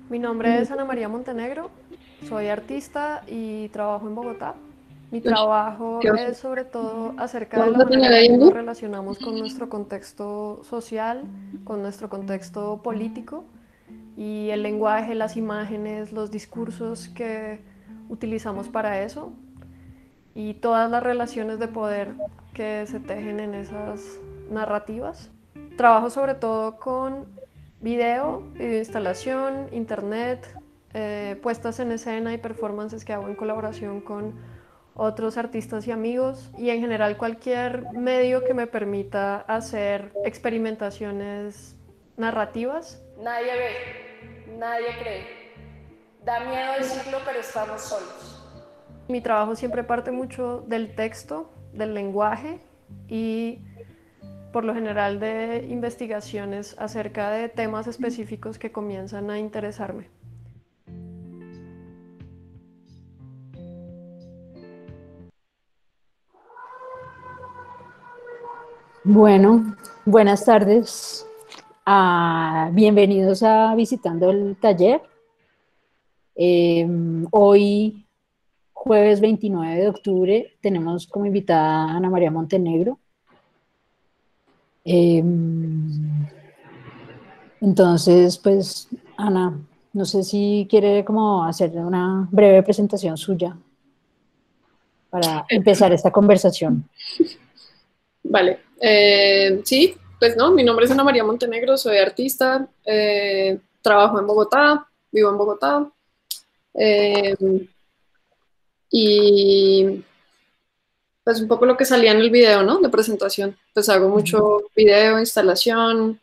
Mi nombre es Ana María Montenegro, soy artista y trabajo en Bogotá. Mi Ush, trabajo ¿qué es sobre todo acerca de vamos la a manera tener en la ahí que en nos luz? relacionamos con nuestro contexto social, con nuestro contexto político y el lenguaje, las imágenes, los discursos que utilizamos para eso y todas las relaciones de poder que se tejen en esas narrativas. Trabajo sobre todo con video, instalación, internet, puestas en escena y performances que hago en colaboración con otros artistas y amigos y en general cualquier medio que me permita hacer experimentaciones narrativas. Nadie ve, nadie cree. Da miedo decirlo, pero estamos solos. Mi trabajo siempre parte mucho del texto, del lenguaje y por lo general de investigaciones acerca de temas específicos que comienzan a interesarme. Bueno, buenas tardes. Bienvenidos a Visitando el Taller. Hoy, jueves 29 de octubre, tenemos como invitada a Ana María Montenegro. Eh, entonces, pues, Ana, no sé si quiere como hacer una breve presentación suya para empezar esta conversación. Vale. Sí, pues no, mi nombre es Ana María Montenegro, soy artista, trabajo en Bogotá, vivo en Bogotá, eh, y pues un poco lo que salía en el video, ¿no? De presentación. Pues hago mucho video, instalación,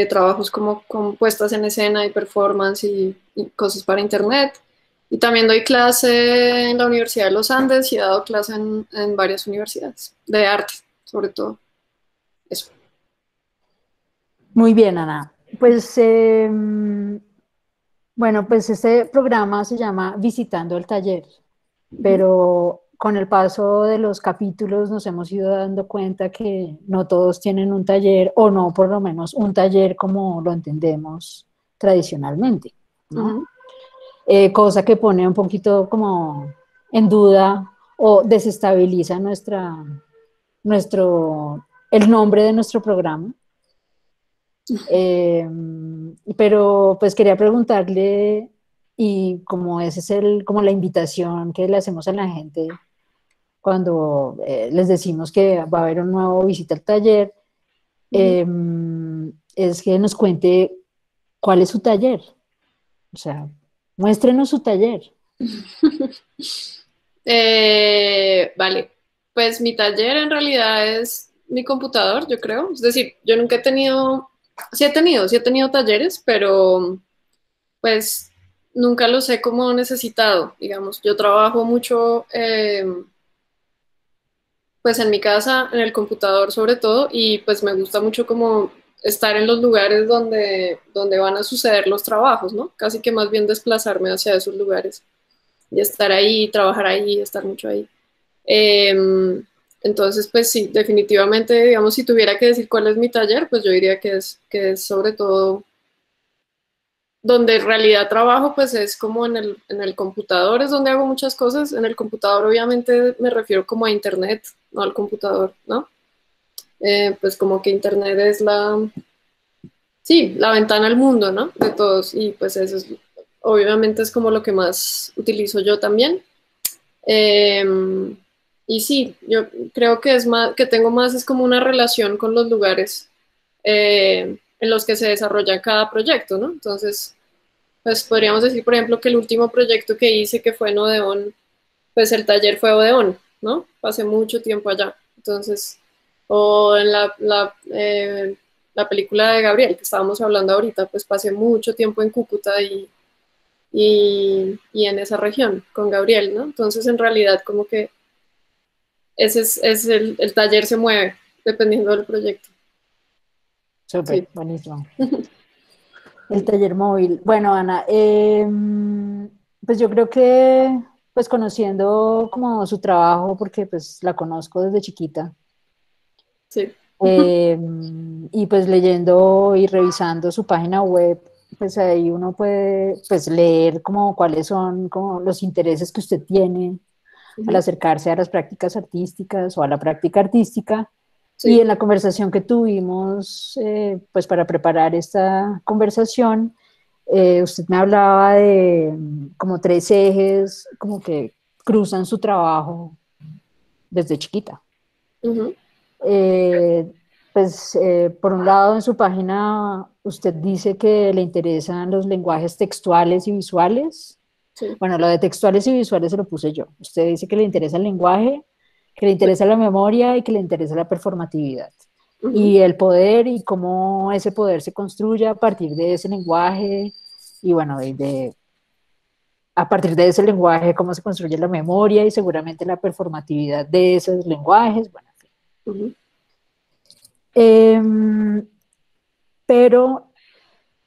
trabajos como con puestas en escena y performance y cosas para internet. Y también doy clase en la Universidad de los Andes y he dado clase en varias universidades, de arte, sobre todo. Eso. Muy bien, Ana. Pues bueno, pues este programa se llama Visitando el Taller, Ujú, pero con el paso de los capítulos nos hemos ido dando cuenta que no todos tienen un taller, o no, por lo menos un taller como lo entendemos tradicionalmente, ¿no? ujú. Cosa que pone un poquito como en duda o desestabiliza nuestro, el nombre de nuestro programa. Eh, pero pues quería preguntarle, y como ese es como la invitación que le hacemos a la gente cuando les decimos que va a haber un nuevo visita al taller, Ujú. eh, es que nos cuente cuál es su taller. O sea, muéstrenos su taller. Vale, pues mi taller en realidad es mi computador, yo creo. Es decir, yo nunca he tenido, sí he tenido talleres, pero pues nunca los he como necesitado, digamos. Yo trabajo mucho, pues en mi casa, en el computador sobre todo, y pues me gusta mucho como estar en los lugares donde van a suceder los trabajos, ¿no? Casi que más bien desplazarme hacia esos lugares y estar ahí, trabajar ahí, estar mucho ahí. Eh, entonces, pues sí, definitivamente, digamos, si tuviera que decir cuál es mi taller, pues yo diría que es sobre todo donde en realidad trabajo, pues es como en el computador, es donde hago muchas cosas. En el computador, obviamente, me refiero como a Internet, no al computador, ¿no? Pues como que Internet es sí, la ventana al mundo, ¿no? De todos. Y pues eso es, obviamente es como lo que más utilizo yo también. Eh, y sí, yo creo que es más, que tengo más, es como una relación con los lugares en los que se desarrolla cada proyecto, ¿no? Entonces, pues podríamos decir, por ejemplo, que el último proyecto que hice, que fue en Odeón, pues el taller fue Odeón, ¿no? Pasé mucho tiempo allá. Entonces, o en la película de Gabriel, que estábamos hablando ahorita, pues pasé mucho tiempo en Cúcuta y en esa región con Gabriel, ¿no? Entonces, en realidad, como que es el taller se mueve dependiendo del proyecto. Sí. Súper, buenísimo. El taller móvil. Bueno, Ana, pues yo creo que, pues conociendo como su trabajo, porque pues la conozco desde chiquita, Sí. eh, y pues leyendo y revisando su página web, pues ahí uno puede pues leer como cuáles son como los intereses que usted tiene al Ujú. acercarse a las prácticas artísticas o a la práctica artística. Y Sí. en la conversación que tuvimos, pues para preparar esta conversación, usted me hablaba de como tres ejes, como que cruzan su trabajo desde chiquita. Ujú. Eh, pues por un lado en su página usted dice que le interesan los lenguajes textuales y visuales. Sí. Bueno, lo de textuales y visuales se lo puse yo. Usted dice que le interesa el lenguaje, que le interesa la memoria y que le interesa la performatividad. Ujú. Y el poder y cómo ese poder se construye a partir de ese lenguaje y bueno, a partir de ese lenguaje cómo se construye la memoria y seguramente la performatividad de esos lenguajes. Bueno, en fin. Ujú. Pero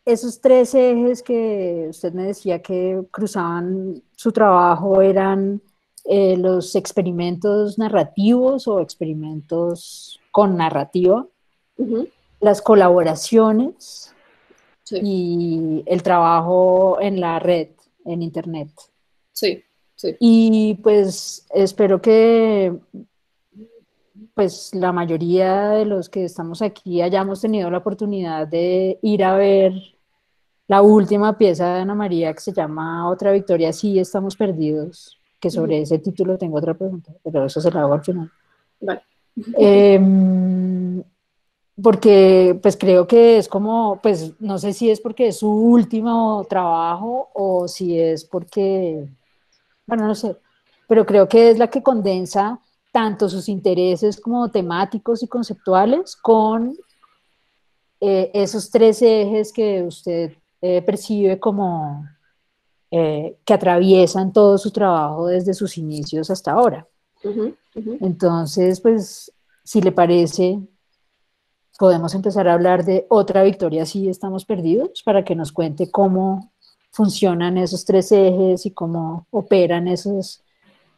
esos tres ejes que usted me decía que cruzaban su trabajo eran los experimentos narrativos o experimentos con narrativa, Ujú. las colaboraciones Sí. y el trabajo en la red, en Internet. Sí. Sí. Y pues espero que pues la mayoría de los que estamos aquí hayamos tenido la oportunidad de ir a ver la última pieza de Ana María que se llama Otra Victoria, sí estamos perdidos, que Ujú. sobre ese título tengo otra pregunta, pero eso se lo hago al final. Vale. Porque pues creo que es como, pues no sé si es porque es su último trabajo o si es porque, bueno, no sé, pero creo que es la que condensa tanto sus intereses como temáticos y conceptuales con esos tres ejes que usted percibe como que atraviesan todo su trabajo desde sus inicios hasta ahora. Ujú. Ujú. Entonces, pues, si le parece, podemos empezar a hablar de Otra Victoria si estamos perdidos, para que nos cuente cómo funcionan esos tres ejes y cómo operan esos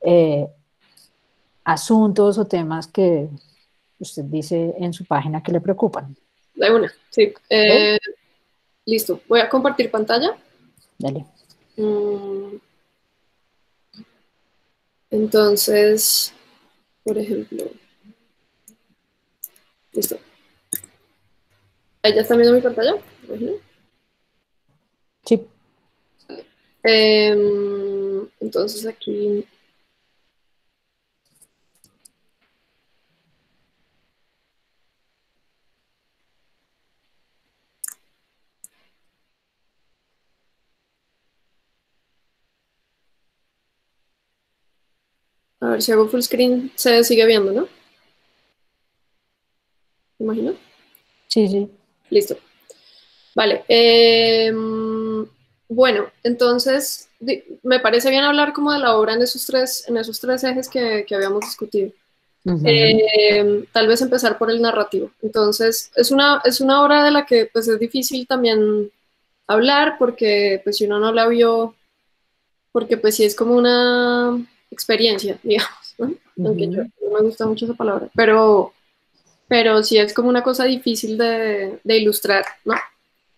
eh, asuntos o temas que usted dice en su página que le preocupan. De una. Sí. ¿Ok? Listo. Voy a compartir pantalla. Dale. Mm, Entonces, por ejemplo, listo. Ahí ya está viendo mi pantalla. Ujú. Sí. Entonces aquí, a ver si hago full screen, se sigue viendo, ¿no? ¿Me imagino? Sí, sí. Listo. Vale. Bueno, entonces me parece bien hablar como de la obra en esos tres ejes que habíamos discutido. Ujú. Tal vez empezar por el narrativo. Entonces, es una obra de la que pues es difícil también hablar porque pues si uno no la vio, porque pues sí es como una experiencia, digamos, ¿no? Aunque yo Ujú. no me gusta mucho esa palabra, pero sí es como una cosa difícil de ilustrar, ¿no?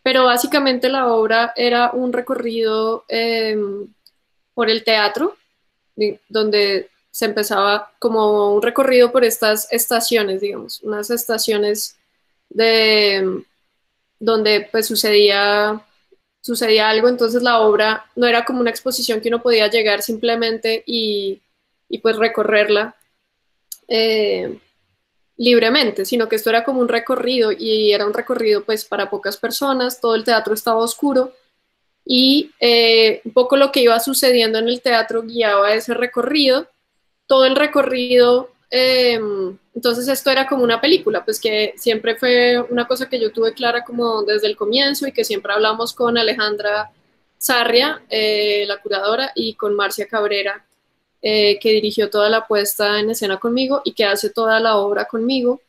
Pero básicamente la obra era un recorrido por el teatro, donde se empezaba como un recorrido por estas estaciones, digamos, unas estaciones de donde pues sucedía algo, entonces la obra no era como una exposición que uno podía llegar simplemente y pues recorrerla eh, libremente, sino que esto era como un recorrido y era un recorrido pues para pocas personas, todo el teatro estaba oscuro y un poco lo que iba sucediendo en el teatro guiaba ese recorrido, todo el recorrido, entonces esto era como una película, pues que siempre fue una cosa que yo tuve clara como desde el comienzo y que siempre hablamos con Alejandra Sarria, la curadora, y con Marcia Cabrera, que dirigió toda la puesta en escena conmigo y que hace toda la obra conmigo,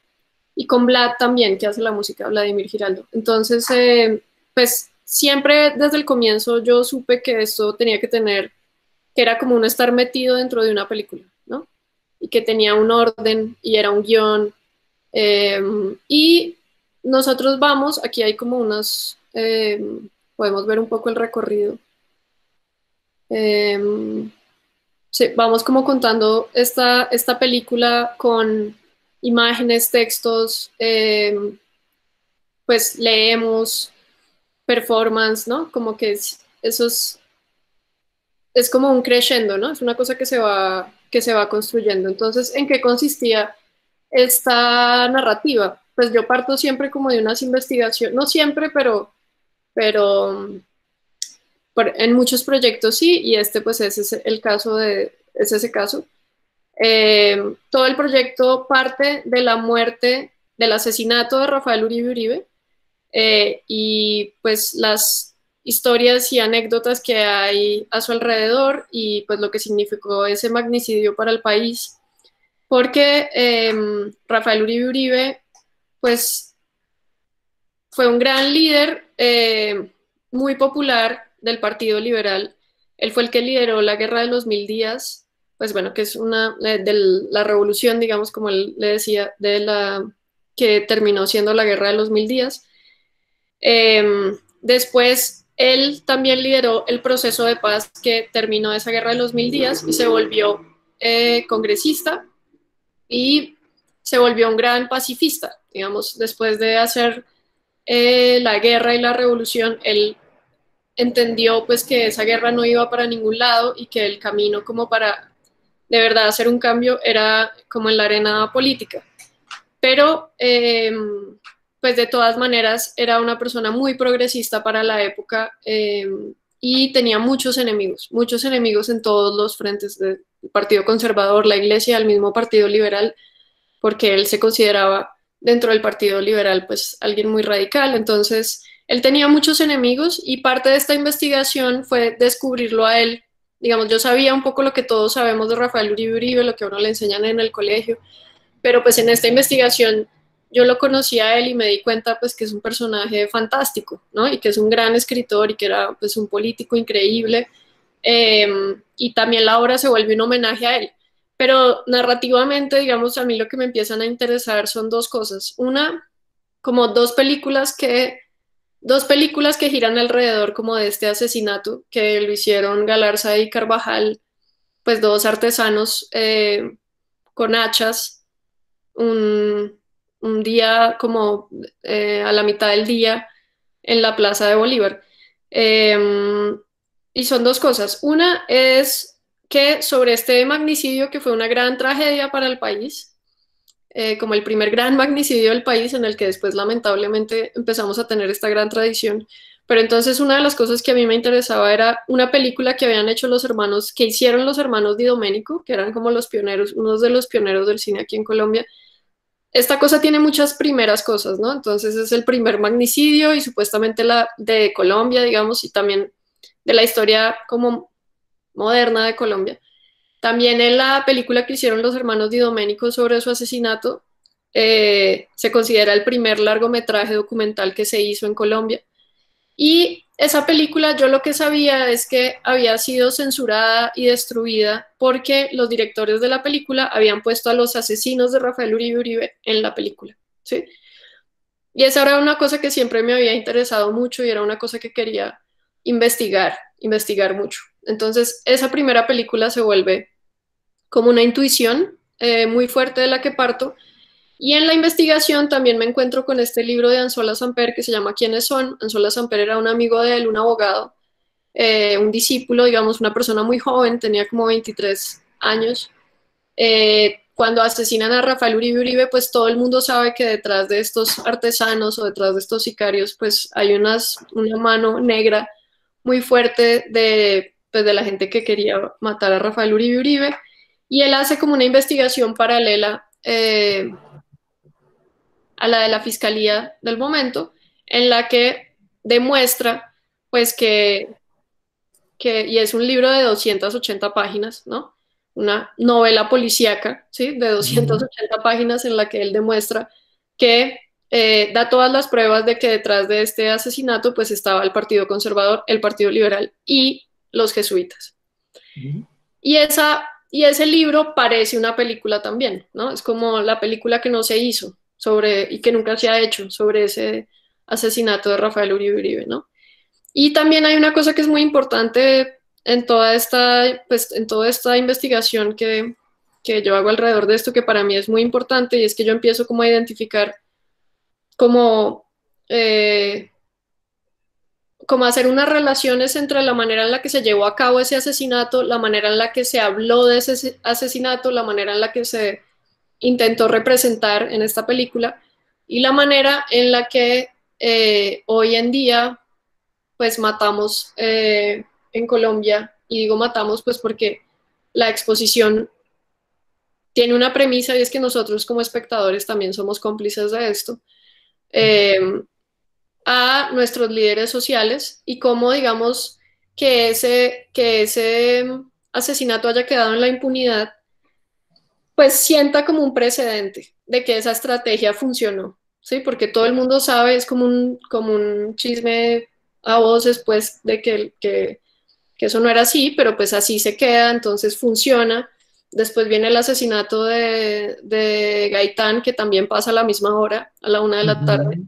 y con Vlad también, que hace la música, Vladimir Giraldo. Entonces, pues siempre desde el comienzo yo supe que esto tenía que tener, que era como un estar metido dentro de una película, ¿no? Y que tenía un orden y era un guión. Y nosotros vamos, aquí hay como unos, podemos ver un poco el recorrido. Sí, vamos como contando esta película con imágenes, textos, pues leemos, performance, ¿no? Como que eso es como un crescendo, ¿no? Es una cosa que se va construyendo. Entonces, ¿en qué consistía esta narrativa? Pues yo parto siempre como de unas investigaciones, no siempre, pero en muchos proyectos sí, y este pues es ese caso. Todo el proyecto parte de la muerte, del asesinato de Rafael Uribe Uribe, y pues las historias y anécdotas que hay a su alrededor y pues lo que significó ese magnicidio para el país, porque Rafael Uribe Uribe pues fue un gran líder, muy popular del Partido Liberal. Él fue el que lideró la Guerra de los 1000 días, pues bueno, que es una de la revolución, digamos, como él le decía, que terminó siendo la Guerra de los 1000 días. Después, él también lideró el proceso de paz que terminó esa Guerra de los 1000 días y se volvió congresista y se volvió un gran pacifista, digamos, después de hacer la guerra y la revolución, él entendió pues que esa guerra no iba para ningún lado y que el camino como para de verdad hacer un cambio era como en la arena política. Pero pues de todas maneras era una persona muy progresista para la época, y tenía muchos enemigos en todos los frentes del Partido Conservador, la Iglesia, el mismo Partido Liberal, porque él se consideraba dentro del Partido Liberal pues alguien muy radical. Entonces él tenía muchos enemigos y parte de esta investigación fue descubrirlo a él. Digamos, yo sabía un poco lo que todos sabemos de Rafael Uribe Uribe, lo que a uno le enseñan en el colegio, pero pues en esta investigación yo lo conocí a él y me di cuenta pues que es un personaje fantástico, ¿no? Y que es un gran escritor y que era pues un político increíble, y también la obra se vuelve un homenaje a él. Pero narrativamente, digamos, a mí lo que me empiezan a interesar son dos cosas. Una, como dos películas que giran alrededor como de este asesinato, que lo hicieron Galarza y Carvajal, pues dos artesanos con hachas, un, un día como a la mitad del día en la Plaza de Bolívar. Y son dos cosas. Una es que sobre este magnicidio, que fue una gran tragedia para el país, como el primer gran magnicidio del país en el que después lamentablemente empezamos a tener esta gran tradición. Pero entonces una de las cosas que a mí me interesaba era una película que habían hecho que hicieron los hermanos Di Domenico, que eran como los pioneros, unos de los pioneros del cine aquí en Colombia. Esta cosa tiene muchas primeras cosas, ¿no? Entonces es el primer magnicidio y supuestamente la de Colombia, digamos, y también de la historia como moderna de Colombia. También en la película que hicieron los hermanos Di Domenico sobre su asesinato, se considera el primer largometraje documental que se hizo en Colombia. Y esa película, yo lo que sabía es que había sido censurada y destruida porque los directores de la película habían puesto a los asesinos de Rafael Uribe Uribe en la película, ¿sí? Y esa era una cosa que siempre me había interesado mucho y era una cosa que quería investigar mucho. Entonces, esa primera película se vuelve como una intuición muy fuerte de la que parto. Y en la investigación también me encuentro con este libro de Anzola Samper que se llama ¿Quiénes son? Anzola Samper era un amigo de él, un abogado, un discípulo, digamos, una persona muy joven, tenía como 23 años. Cuando asesinan a Rafael Uribe Uribe, pues todo el mundo sabe que detrás de estos artesanos o detrás de estos sicarios, pues hay una mano negra muy fuerte pues, de la gente que quería matar a Rafael Uribe Uribe. Y él hace como una investigación paralela a la de la fiscalía del momento, en la que demuestra, pues y es un libro de 280 páginas, ¿no? Una novela policíaca, ¿sí? De 280 páginas en la que él demuestra que da todas las pruebas de que detrás de este asesinato, pues estaba el Partido Conservador, el Partido Liberal y los jesuitas. Y ese libro parece una película también, ¿no? Es como la película que no se hizo y que nunca se ha hecho sobre ese asesinato de Rafael Uribe Uribe, ¿no? Y también hay una cosa que es muy importante en toda esta, pues, en toda esta investigación que yo hago alrededor de esto, que para mí es muy importante, y es que yo empiezo como a identificar como, eh, como hacer unas relaciones entre la manera en la que se llevó a cabo ese asesinato, la manera en la que se habló de ese asesinato, la manera en la que se intentó representar en esta película y la manera en la que hoy en día pues matamos en Colombia, y digo matamos pues porque la exposición tiene una premisa y es que nosotros como espectadores también somos cómplices de esto, eh, a nuestros líderes sociales y cómo digamos que ese asesinato haya quedado en la impunidad, pues sienta como un precedente de que esa estrategia funcionó, ¿sí? Porque todo el mundo sabe, es como un chisme a voces, pues, de que eso no era así, pero pues así se queda, entonces funciona. Después viene el asesinato de Gaitán, que también pasa a la misma hora, a la 1 de la tarde,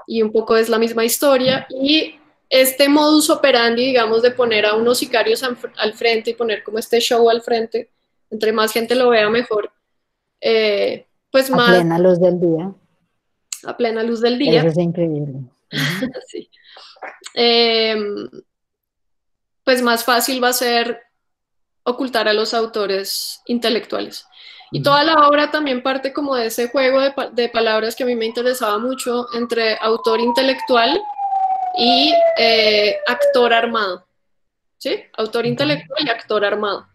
y un poco es la misma historia. Y este modus operandi, digamos, de poner a unos sicarios al frente y poner como este show al frente, entre más gente lo vea mejor, pues A más plena luz del día. a plena luz del Eso día. es increíble. Sí. Eh, pues más fácil va a ser ocultar a los autores intelectuales. Y toda la obra también parte como de ese juego de palabras que a mí me interesaba mucho entre autor intelectual y actor armado, ¿sí? Autor intelectual y actor armado.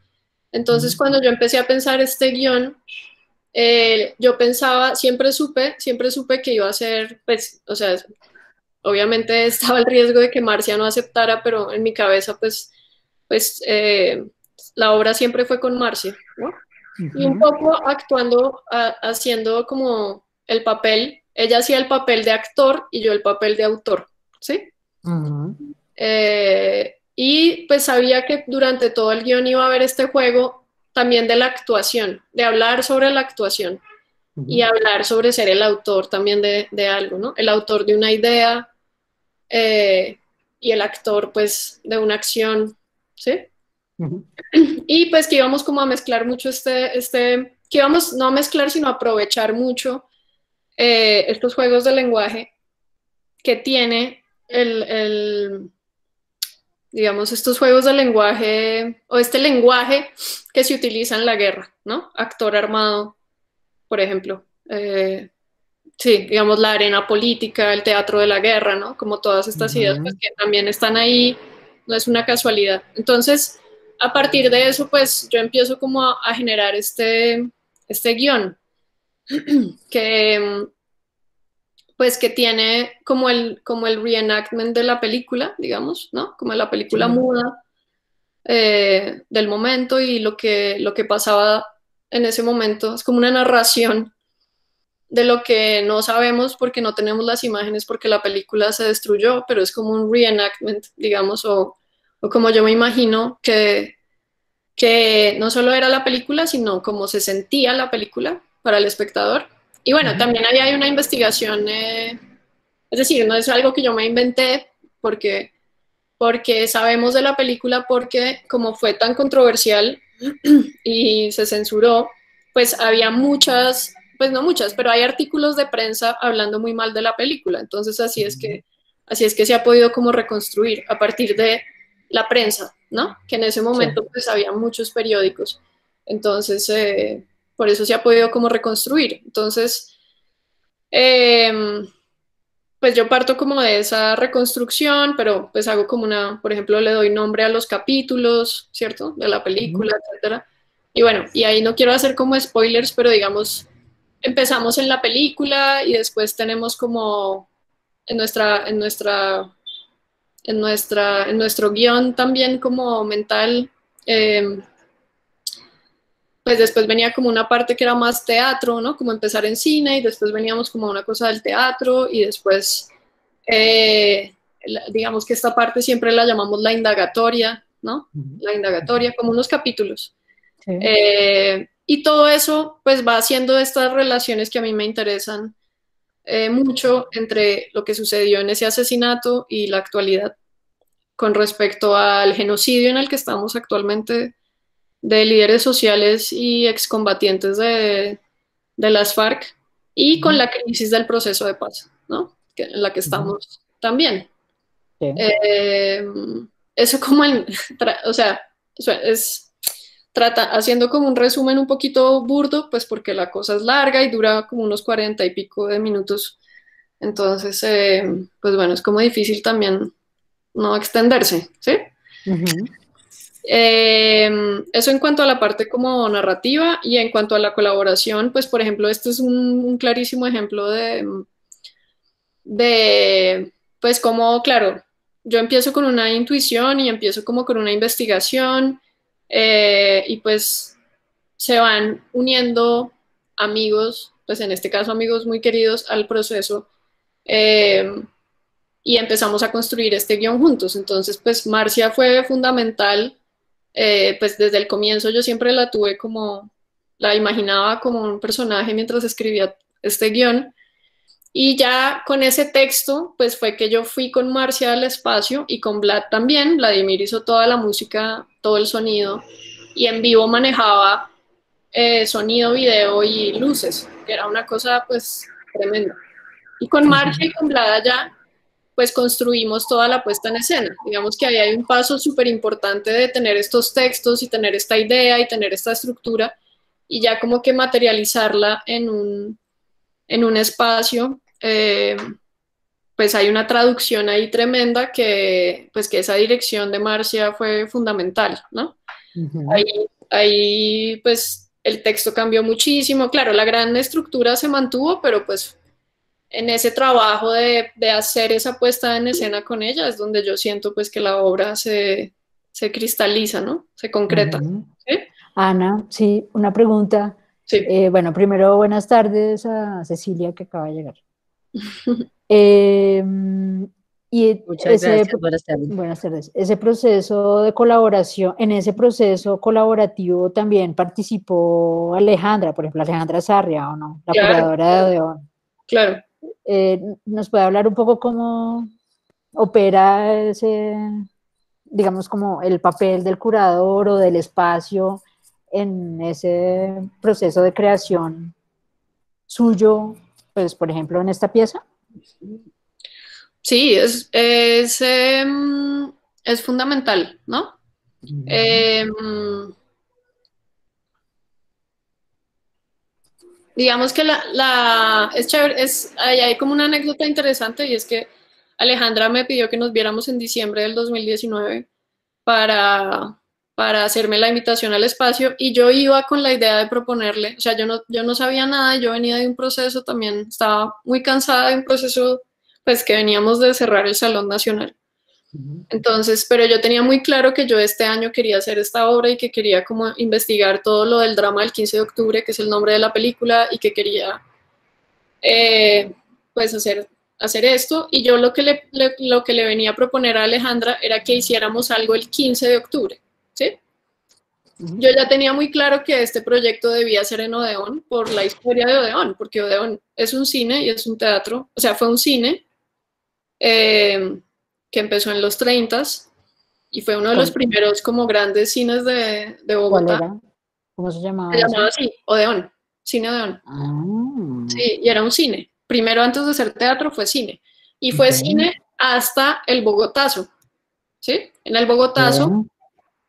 Entonces, cuando yo empecé a pensar este guión, yo pensaba, siempre supe que iba a ser, pues, o sea, obviamente estaba el riesgo de que Marcia no aceptara, pero en mi cabeza, pues la obra siempre fue con Marcia, ¿no? Y un poco actuando, haciendo como el papel, ella hacía el papel de actor y yo el papel de autor, ¿sí? Y pues sabía que durante todo el guión iba a haber este juego también de la actuación, de hablar sobre la actuación y hablar sobre ser el autor también de algo, ¿no? El autor de una idea eh, y el actor pues de una acción, ¿sí? Y pues que íbamos como a mezclar mucho que íbamos no a mezclar, sino a aprovechar mucho estos juegos de lenguaje que tiene digamos, estos juegos de lenguaje o este lenguaje que se utiliza en la guerra, ¿no? Actor armado, por ejemplo. Sí, digamos, la arena política, el teatro de la guerra, ¿no? Como todas estas ideas pues, que también están ahí, no es una casualidad. Entonces, a partir de eso, pues yo empiezo como a generar este guión que, pues, que tiene como el reenactment de la película, digamos, ¿no? Como la película muda del momento y lo que pasaba en ese momento. Es como una narración de lo que no sabemos porque no tenemos las imágenes porque la película se destruyó, pero es como un reenactment, digamos, o como yo me imagino que no solo era la película, sino como se sentía la película para el espectador. Y bueno, también ahí hay una investigación, es decir, no es algo que yo me inventé porque sabemos de la película, porque como fue tan controversial y se censuró, pues había muchas, pues no muchas, pero hay artículos de prensa hablando muy mal de la película. Entonces así es que se ha podido como reconstruir a partir de la prensa, ¿no? Que en ese momento pues había muchos periódicos. Entonces, por eso se ha podido como reconstruir. Entonces, pues yo parto como de esa reconstrucción, pero pues hago como por ejemplo, le doy nombre a los capítulos, ¿cierto? De la película, etcétera. Y bueno, y ahí no quiero hacer como spoilers, pero digamos, empezamos en la película y después tenemos como en en nuestro guión también como mental, eh, pues después venía como una parte que era más teatro, ¿no? Como empezar en cine y después veníamos como a una cosa del teatro y después, digamos que esta parte siempre la llamamos la indagatoria, ¿no? La indagatoria, como unos capítulos. Y todo eso pues va haciendo estas relaciones que a mí me interesan mucho entre lo que sucedió en ese asesinato y la actualidad. con respecto al genocidio en el que estamos actualmente de líderes sociales y excombatientes de las FARC y con la crisis del proceso de paz, ¿no? En la que estamos también. Sí. Eso como o sea, haciendo como un resumen un poquito burdo, pues porque la cosa es larga y dura como unos 40 y pico de minutos. Entonces, pues bueno, es como difícil también no extenderse, ¿sí? Eso en cuanto a la parte como narrativa y en cuanto a la colaboración, pues por ejemplo, este es un clarísimo ejemplo pues como, claro, yo empiezo con una intuición y empiezo como con una investigación y pues se van uniendo amigos, pues en este caso amigos muy queridos al proceso y empezamos a construir este guión juntos. Entonces, pues Marcia fue fundamental, pues desde el comienzo yo siempre la tuve como, la imaginaba como un personaje mientras escribía este guión. Y ya con ese texto, pues fue que yo fui con Marcia al espacio y con Vlad también. Vladimir hizo toda la música, todo el sonido y en vivo manejaba sonido, video y luces, que era una cosa pues tremenda. Y con Marcia y con Vlad allá, pues construimos toda la puesta en escena. Digamos que ahí hay un paso súper importante de tener estos textos y tener esta idea y tener esta estructura y ya como que materializarla en un espacio. Pues hay una traducción ahí tremenda que, pues que esa dirección de Marcia fue fundamental, ¿no? Ahí, pues el texto cambió muchísimo, claro, la gran estructura se mantuvo, pero pues en ese trabajo de hacer esa puesta en escena con ella es donde yo siento pues que la obra se cristaliza, ¿no? Se concreta. ¿Sí? Ana, sí, una pregunta. Sí. Bueno, primero buenas tardes a Cecilia que acaba de llegar. Muchas gracias, buenas tardes. Buenas tardes. Ese proceso de colaboración, en ese proceso colaborativo también participó Alejandra, por ejemplo, Alejandra Sarria, ¿o no? La curadora de Odeón. Claro. ¿Nos puede hablar un poco cómo opera ese, digamos, como el papel del curador o del espacio en ese proceso de creación suyo, pues, por ejemplo, en esta pieza? Sí, es fundamental, ¿no? Digamos que es chévere, hay como una anécdota interesante y es que Alejandra me pidió que nos viéramos en diciembre del 2019 para hacerme la invitación al espacio y yo iba con la idea de proponerle, o sea, yo no sabía nada, yo venía de un proceso también, estaba muy cansada de un proceso, pues que veníamos de cerrar el Salón Nacional. Entonces, pero yo tenía muy claro que yo este año quería hacer esta obra y que quería como investigar todo lo del drama del 15 de octubre, que es el nombre de la película, y que quería pues hacer esto. Y yo lo que le venía a proponer a Alejandra era que hiciéramos algo el 15 de octubre, ¿sí? Yo ya tenía muy claro que este proyecto debía ser en Odeón por la historia de Odeón, porque Odeón es un cine y es un teatro, o sea, fue un cine que empezó en los 30s y fue uno de los primeros como grandes cines de Bogotá. ¿Cuál era? ¿Cómo se llamaba? Se llamaba así, Odeón, Cine Odeón. Sí, y era un cine. Primero, antes de ser teatro, fue cine. Y fue cine hasta el Bogotazo, ¿sí? En el Bogotazo,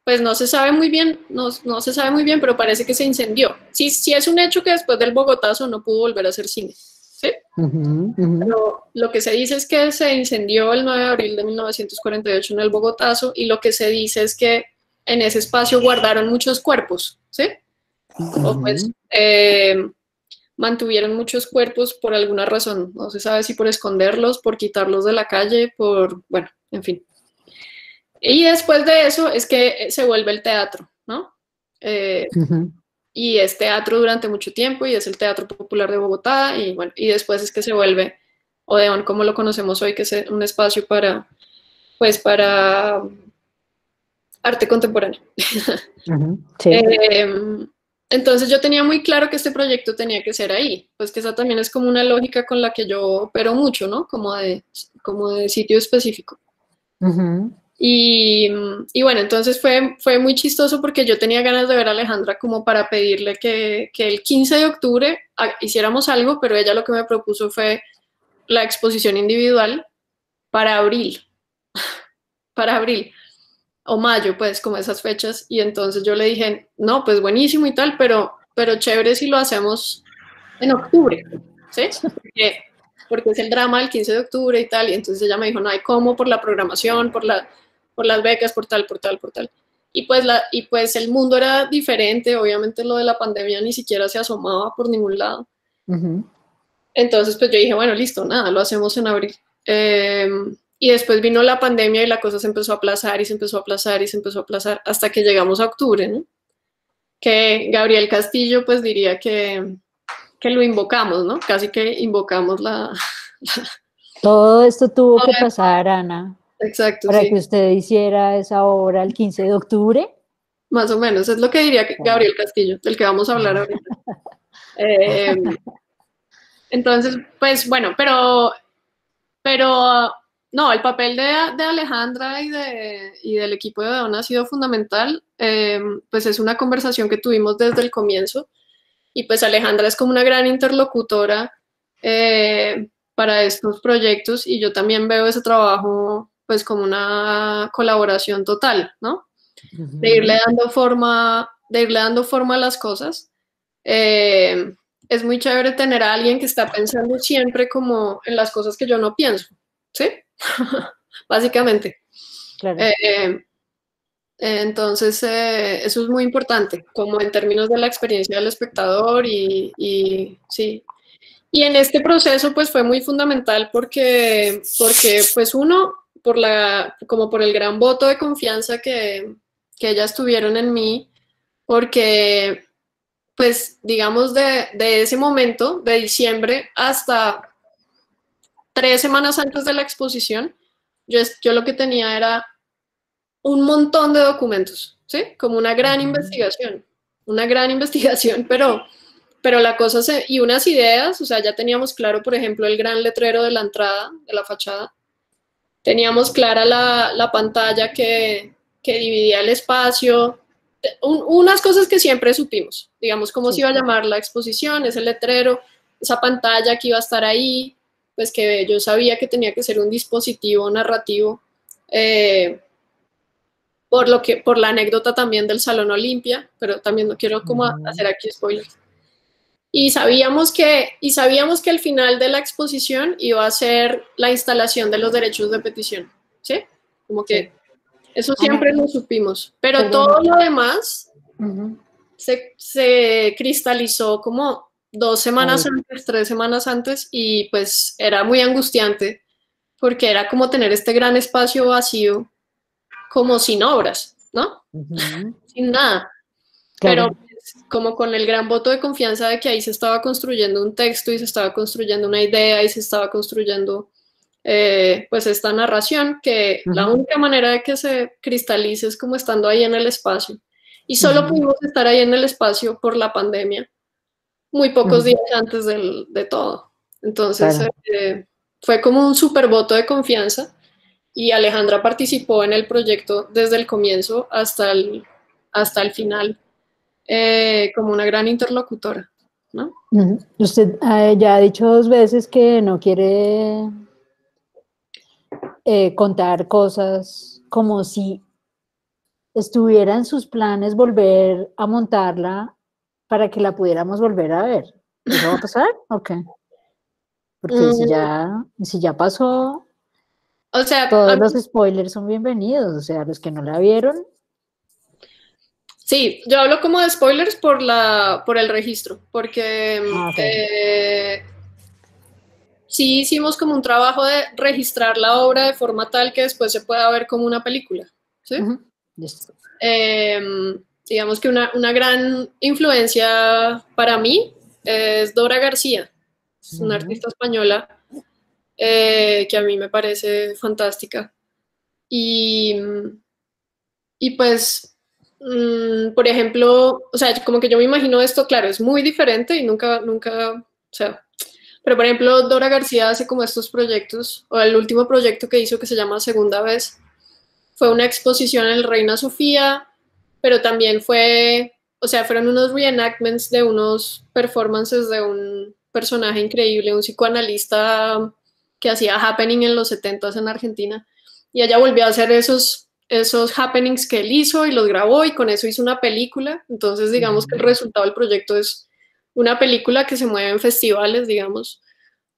pues no se sabe muy bien, no se sabe muy bien, pero parece que se incendió. Sí, sí es un hecho que después del Bogotazo no pudo volver a hacer cine, ¿sí? Pero lo que se dice es que se incendió el 9 de abril de 1948 en el Bogotazo y lo que se dice es que en ese espacio guardaron muchos cuerpos, ¿sí? O pues mantuvieron muchos cuerpos por alguna razón, no se sabe si por esconderlos, por quitarlos de la calle, bueno, en fin. Y después de eso es que se vuelve el teatro, ¿no? Y es teatro durante mucho tiempo y es el Teatro Popular de Bogotá y bueno, y después es que se vuelve Odeón como lo conocemos hoy, que es un espacio para arte contemporáneo. Sí. Entonces yo tenía muy claro que este proyecto tenía que ser ahí, pues que esa también es como una lógica con la que yo opero mucho, ¿no? Como de sitio específico. Y bueno, entonces fue muy chistoso porque yo tenía ganas de ver a Alejandra como para pedirle que el 15 de octubre hiciéramos algo, pero ella lo que me propuso fue la exposición individual para abril, para abril o mayo, pues como esas fechas. Y entonces yo le dije, no, pues buenísimo y tal, pero chévere si lo hacemos en octubre, ¿sí? Porque es el drama del 15 de octubre y tal. Y entonces ella me dijo, no hay cómo por la programación, por las becas, por tal, por tal, por tal. Y pues el mundo era diferente, obviamente lo de la pandemia ni siquiera se asomaba por ningún lado. Entonces pues yo dije, bueno, listo, nada, lo hacemos en abril. Y después vino la pandemia y la cosa se empezó a aplazar y se empezó a aplazar y se empezó a aplazar hasta que llegamos a octubre, ¿no? Que Gabriel Castillo pues diría que lo invocamos, ¿no? Casi que invocamos Todo esto tuvo que pasar, Ana. Exacto, para sí. que usted hiciera esa obra el 15 de octubre. Más o menos, es lo que diría Gabriel Castillo, del que vamos a hablar ahorita. Entonces, pues bueno, pero no, el papel de Alejandra y del equipo de Dona ha sido fundamental. Pues es una conversación que tuvimos desde el comienzo y pues Alejandra es como una gran interlocutora para estos proyectos y yo también veo ese trabajo pues como una colaboración total, ¿no? De irle dando forma a las cosas. Es muy chévere tener a alguien que está pensando siempre como en las cosas que yo no pienso, ¿sí? Básicamente. Claro. Entonces, eso es muy importante, como en términos de la experiencia del espectador y sí. Y en este proceso, pues fue muy fundamental porque pues uno, como por el gran voto de confianza que ellas tuvieron en mí, porque pues digamos de ese momento, de diciembre hasta 3 semanas antes de la exposición, yo lo que tenía era un montón de documentos, ¿sí? Como una gran investigación, pero la cosa y unas ideas, o sea, ya teníamos claro, por ejemplo, el gran letrero de la entrada, de la fachada, teníamos clara la pantalla que dividía el espacio, unas cosas que siempre supimos, digamos, cómo se iba a llamar la exposición, ese letrero, esa pantalla que iba a estar ahí, pues que yo sabía que tenía que ser un dispositivo narrativo, por la anécdota también del Salón Olimpia, pero también no quiero como hacer aquí spoilers. Y sabíamos que al final de la exposición iba a ser la instalación de los derechos de petición, ¿sí? Como que eso siempre lo supimos, pero todo lo demás se cristalizó como 2 semanas antes, 3 semanas antes, y pues era muy angustiante, porque era como tener este gran espacio vacío, como sin obras, ¿no? Sin nada. Claro. Pero pues, como con el gran voto de confianza de que ahí se estaba construyendo un texto y se estaba construyendo una idea y se estaba construyendo pues esta narración, que la única manera de que se cristalice es como estando ahí en el espacio. Y solo pudimos estar ahí en el espacio por la pandemia, muy pocos días antes de todo. Entonces fue como un súper voto de confianza y Alejandra participó en el proyecto desde el comienzo hasta el final, como una gran interlocutora, ¿no? Usted ya ha dicho 2 veces que no quiere contar cosas, como si estuviera en sus planes volver a montarla para que la pudiéramos volver a ver. ¿Eso va a pasar? Ok. Porque si ya pasó, o sea, todos los spoilers son bienvenidos, o sea, los que no la vieron. Sí, yo hablo como de spoilers por el registro, porque sí hicimos como un trabajo de registrar la obra de forma tal que después se pueda ver como una película, ¿sí? Digamos que una gran influencia para mí es Dora García, es una artista española que a mí me parece fantástica. Y pues, por ejemplo, o sea, como que yo me imagino esto, claro, es muy diferente y nunca, o sea, pero por ejemplo, Dora García hace como estos proyectos, o el último proyecto que hizo que se llama Segunda Vez, fue una exposición en el Reina Sofía, pero también fue, o sea, fueron unos reenactments de unos performances de un personaje increíble, un psicoanalista que hacía happening en los 70s en Argentina. Y ella volvió a hacer esos happenings que él hizo y los grabó y con eso hizo una película. Entonces, digamos que el resultado del proyecto es una película que se mueve en festivales, digamos,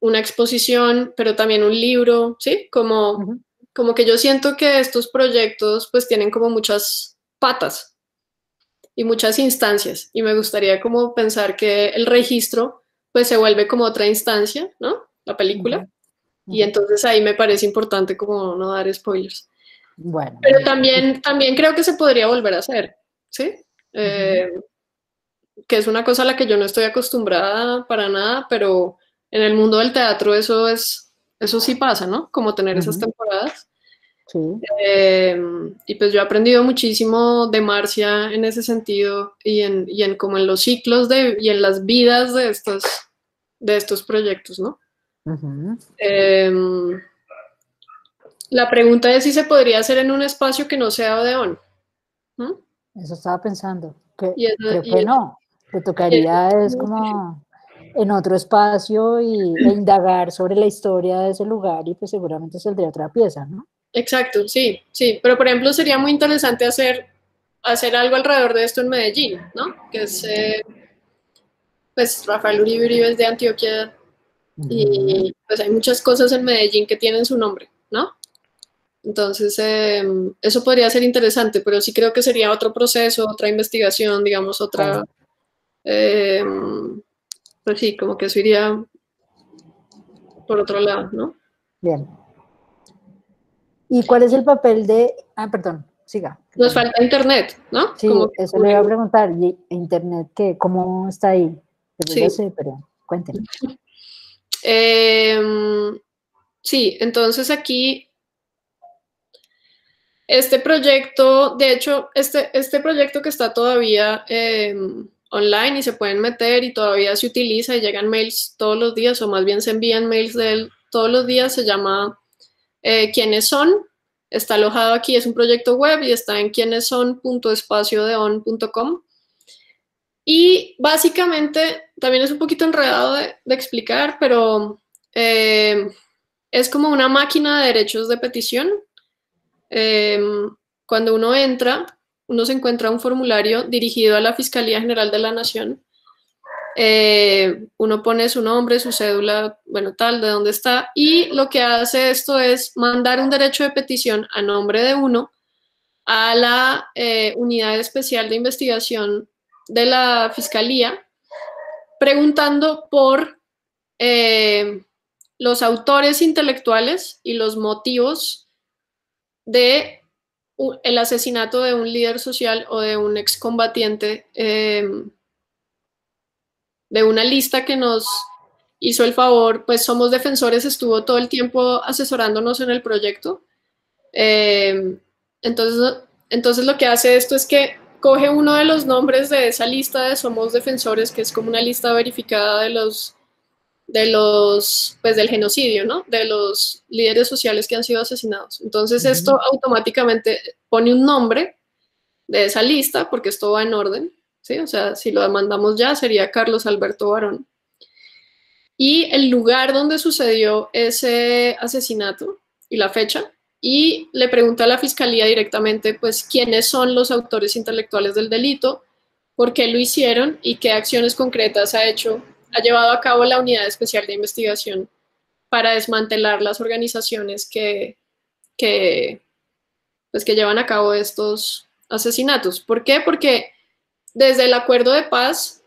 una exposición, pero también un libro, ¿sí? Como que yo siento que estos proyectos pues tienen como muchas patas y muchas instancias y me gustaría como pensar que el registro pues se vuelve como otra instancia, ¿no? La película. Y entonces ahí me parece importante como no dar spoilers. Bueno. Pero también creo que se podría volver a hacer, ¿sí? Que es una cosa a la que yo no estoy acostumbrada para nada, pero en el mundo del teatro eso sí pasa, ¿no? Como tener esas temporadas. Sí. Y pues yo he aprendido muchísimo de Marcia en ese sentido y en como en los ciclos y en las vidas de estos proyectos, ¿no? La pregunta es si se podría hacer en un espacio que no sea Odeón. Eso estaba pensando. Creo que no. Le tocaría es como en otro espacio e indagar sobre la historia de ese lugar y pues seguramente saldría otra pieza, ¿no? Exacto, sí, sí. Pero por ejemplo sería muy interesante hacer algo alrededor de esto en Medellín, ¿no? Que es, pues Rafael Uribe es de Antioquia y pues hay muchas cosas en Medellín que tienen su nombre, ¿no? Entonces, eso podría ser interesante, pero sí creo que sería otro proceso, otra investigación, digamos, otra... pues sí, como que eso iría por otro lado, ¿no? Bien. ¿Y cuál es el papel de... perdón, siga. Nos falta internet, ¿no? Sí, como eso le iba a preguntar. ¿Y internet qué? ¿Cómo está ahí? Pues sí. Yo sé, pero cuéntenme. Sí, entonces aquí... Este proyecto, de hecho, este proyecto que está todavía online y se pueden meter y todavía se utiliza y llegan mails todos los días, o más bien se envían mails de él todos los días, se llama ¿Quiénes son? Está alojado aquí, es un proyecto web y está en quieneson.espaciodeon.com. Y básicamente, también es un poquito enredado de explicar, pero es como una máquina de derechos de petición. Cuando uno entra, uno se encuentra un formulario dirigido a la Fiscalía General de la Nación. Uno pone su nombre, su cédula, bueno, tal, de dónde está, y lo que hace esto es mandar un derecho de petición a nombre de uno a la Unidad Especial de Investigación de la Fiscalía, preguntando por los autores intelectuales y los motivos de el asesinato de un líder social o de un excombatiente, de una lista que nos hizo el favor, pues Somos Defensores estuvo todo el tiempo asesorándonos en el proyecto. Entonces lo que hace esto es que coge uno de los nombres de esa lista de Somos Defensores, que es como una lista verificada pues del genocidio, ¿no? De los líderes sociales que han sido asesinados. Entonces esto automáticamente pone un nombre de esa lista, porque esto va en orden, ¿sí? O sea, si lo demandamos ya, sería Carlos Alberto Barón. Y el lugar donde sucedió ese asesinato y la fecha, y le pregunta a la fiscalía directamente, pues, quiénes son los autores intelectuales del delito, por qué lo hicieron y qué acciones concretas ha llevado a cabo la Unidad Especial de Investigación para desmantelar las organizaciones que llevan a cabo estos asesinatos. ¿Por qué? Porque desde el acuerdo de paz,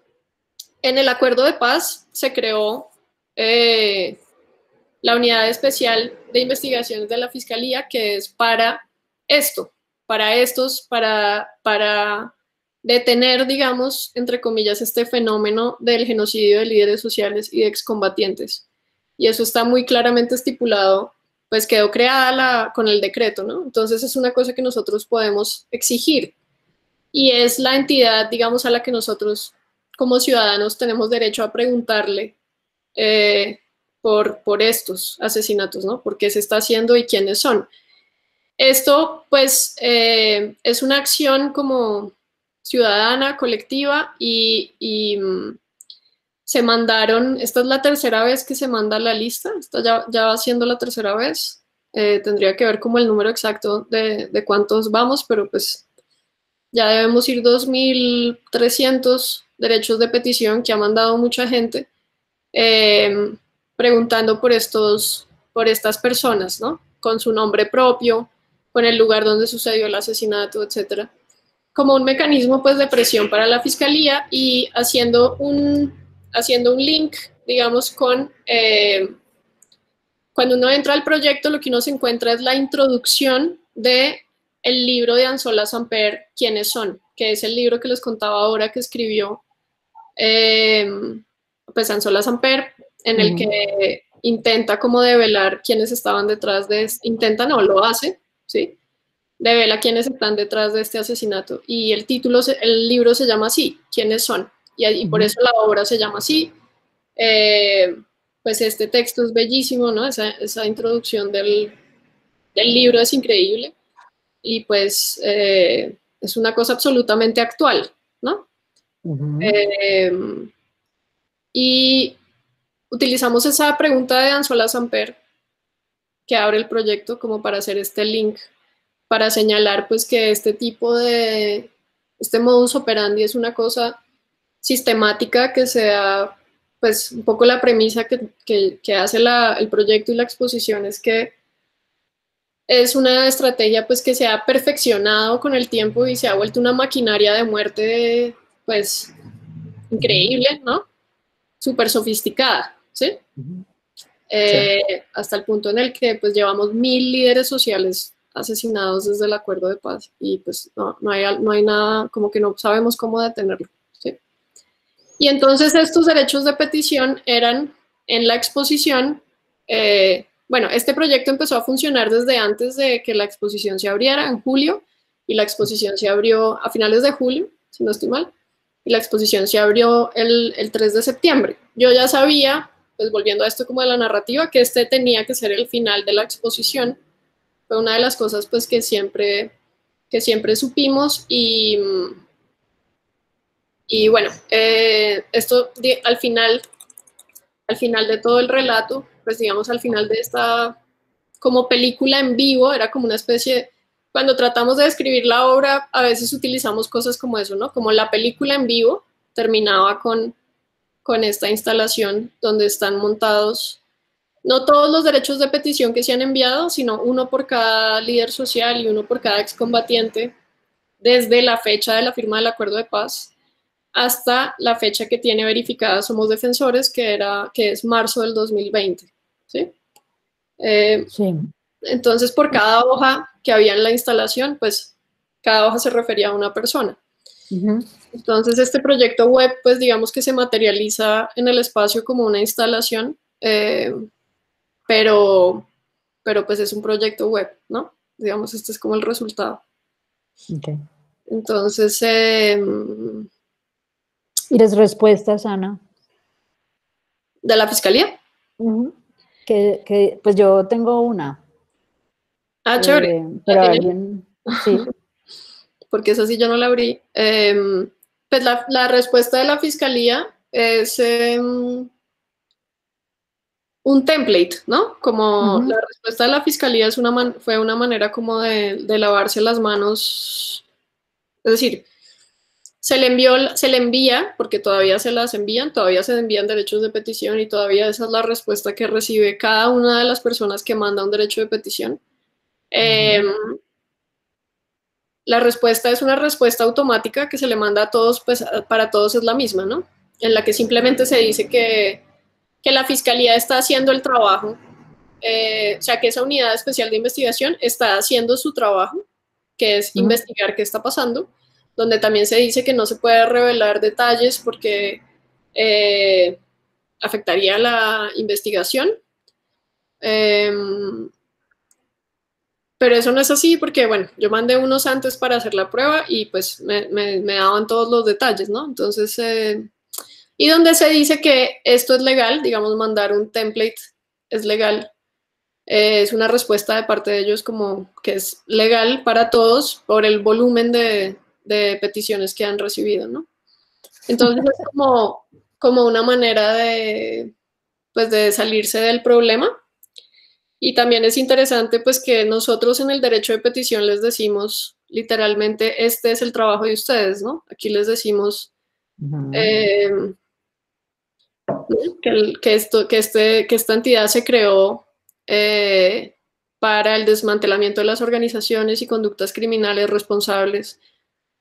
en el acuerdo de paz se creó la Unidad Especial de Investigaciones de la Fiscalía, que es para detener, digamos, entre comillas, este fenómeno del genocidio de líderes sociales y de excombatientes. Y eso está muy claramente estipulado, pues quedó creada con el decreto, ¿no? Entonces es una cosa que nosotros podemos exigir y es la entidad, digamos, a la que nosotros como ciudadanos tenemos derecho a preguntarle por estos asesinatos, ¿no? ¿Por qué se está haciendo y quiénes son? Esto, pues, es una acción como ciudadana, colectiva, y se mandaron, esta es la tercera vez que se manda la lista, esta ya va siendo la tercera vez. Tendría que ver como el número exacto de cuántos vamos, pero pues ya debemos ir 2.300 derechos de petición que ha mandado mucha gente, preguntando por estas personas, ¿no? Con su nombre propio, con el lugar donde sucedió el asesinato, etcétera, como un mecanismo, pues, de presión para la fiscalía, y haciendo un link, digamos, cuando uno entra al proyecto, lo que uno se encuentra es la introducción de el libro de Anzola Samper, ¿Quiénes son?, que es el libro que les contaba ahora que escribió pues Anzola Samper, en el que intenta como develar quiénes estaban detrás de intenta, no, lo hace, ¿sí? Devela quiénes están detrás de este asesinato. Y el libro se llama así, ¿Quiénes son? Y por eso la obra se llama así. Pues este texto es bellísimo, ¿no? Esa introducción del libro es increíble. Y pues es una cosa absolutamente actual, ¿no? Y utilizamos esa pregunta de Anzola Samper, que abre el proyecto, como para hacer este link, para señalar pues que este modus operandi es una cosa sistemática, que sea pues un poco la premisa que hace el proyecto y la exposición, es que es una estrategia pues que se ha perfeccionado con el tiempo y se ha vuelto una maquinaria de muerte pues increíble, ¿no? Súper sofisticada, ¿sí? Hasta el punto en el que pues llevamos 1.000 líderes sociales asesinados desde el acuerdo de paz, y pues no hay nada, como que no sabemos cómo detenerlo, ¿sí? Y entonces estos derechos de petición eran en la exposición. Bueno, este proyecto empezó a funcionar desde antes de que la exposición se abriera, en julio, y la exposición se abrió a finales de julio, si no estoy mal, y la exposición se abrió el 3 de septiembre. Yo ya sabía, pues volviendo a esto como de la narrativa, que este tenía que ser el final de la exposición. Fue una de las cosas pues que siempre supimos, y bueno, esto al final de todo el relato, pues digamos al final de esta como película en vivo, era como una especie, cuando tratamos de describir la obra, a veces utilizamos cosas como eso, ¿no? Como la película en vivo terminaba con esta instalación donde están montados no todos los derechos de petición que se han enviado, sino uno por cada líder social y uno por cada excombatiente, desde la fecha de la firma del acuerdo de paz hasta la fecha que tiene verificada Somos Defensores, que es marzo del 2020, ¿sí? Sí. Entonces, por cada hoja que había en la instalación, pues cada hoja se refería a una persona. Entonces, este proyecto web, pues digamos que se materializa en el espacio como una instalación, pero pues es un proyecto web, ¿no? Digamos, este es como el resultado. Okay. Entonces, ¿y las respuestas, Ana? ¿De la fiscalía? Que pues yo tengo una. Chévere. Pero alguien, sí. Porque esa sí yo no la abrí. Pues la respuesta de la fiscalía es un template, ¿no? Como la respuesta de la fiscalía fue una manera como de lavarse las manos. Es decir, se le envía, porque todavía se las envían, todavía se envían derechos de petición, y todavía esa es la respuesta que recibe cada una de las personas que manda un derecho de petición. La respuesta es una respuesta automática que se le manda a todos, pues para todos es la misma, ¿no? En la que simplemente se dice que la fiscalía está haciendo el trabajo, o sea, que esa unidad especial de investigación está haciendo su trabajo, que es investigar qué está pasando, donde también se dice que no se puede revelar detalles porque afectaría la investigación. Pero eso no es así porque, bueno, yo mandé unos antes para hacer la prueba y pues me daban todos los detalles, ¿no? Entonces, y donde se dice que esto es legal, digamos, mandar un template es legal, es una respuesta de parte de ellos como que es legal para todos por el volumen de peticiones que han recibido, ¿no? Entonces es como una manera de, pues, de salirse del problema. Y también es interesante pues que nosotros en el derecho de petición les decimos literalmente, este es el trabajo de ustedes, ¿no? Aquí les decimos que esta entidad se creó para el desmantelamiento de las organizaciones y conductas criminales responsables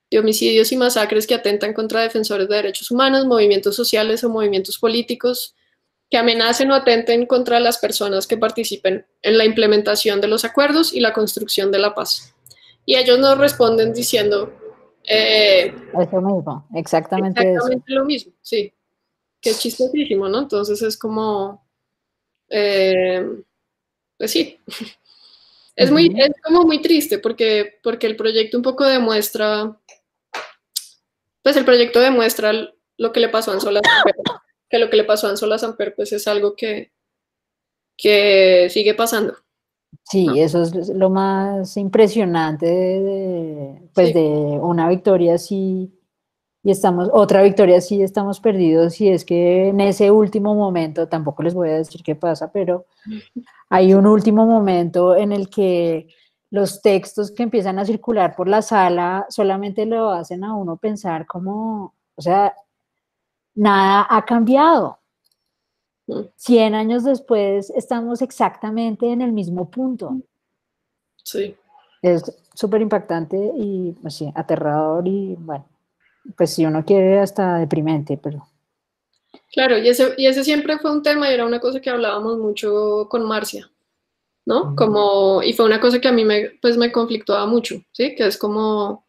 de homicidios y masacres que atentan contra defensores de derechos humanos, movimientos sociales o movimientos políticos que amenacen o atenten contra las personas que participen en la implementación de los acuerdos y la construcción de la paz. Y ellos nos responden diciendo... eso mismo, exactamente eso. lo mismo, sí. Que es chistosísimo, ¿no? Entonces es como... pues sí. Es como muy triste porque el proyecto un poco demuestra... Pues el proyecto demuestra lo que le pasó a Anzola Samper, que lo que le pasó a Anzola Samper pues es algo que sigue pasando. Sí, ¿no? Eso es lo más impresionante pues de una victoria así y otra victoria así estamos perdidos, y es que en ese último momento, tampoco les voy a decir qué pasa, pero hay un último momento en el que los textos que empiezan a circular por la sala solamente lo hacen a uno pensar como, o sea, nada ha cambiado. 100 años después estamos exactamente en el mismo punto. Sí. Es súper impactante y pues, sí, aterrador y bueno, pues si uno quiere hasta deprimente, pero... Claro, y ese siempre fue un tema y era una cosa que hablábamos mucho con Marcia, ¿no? Y fue una cosa que a mí me conflictuaba mucho, ¿sí? Que es como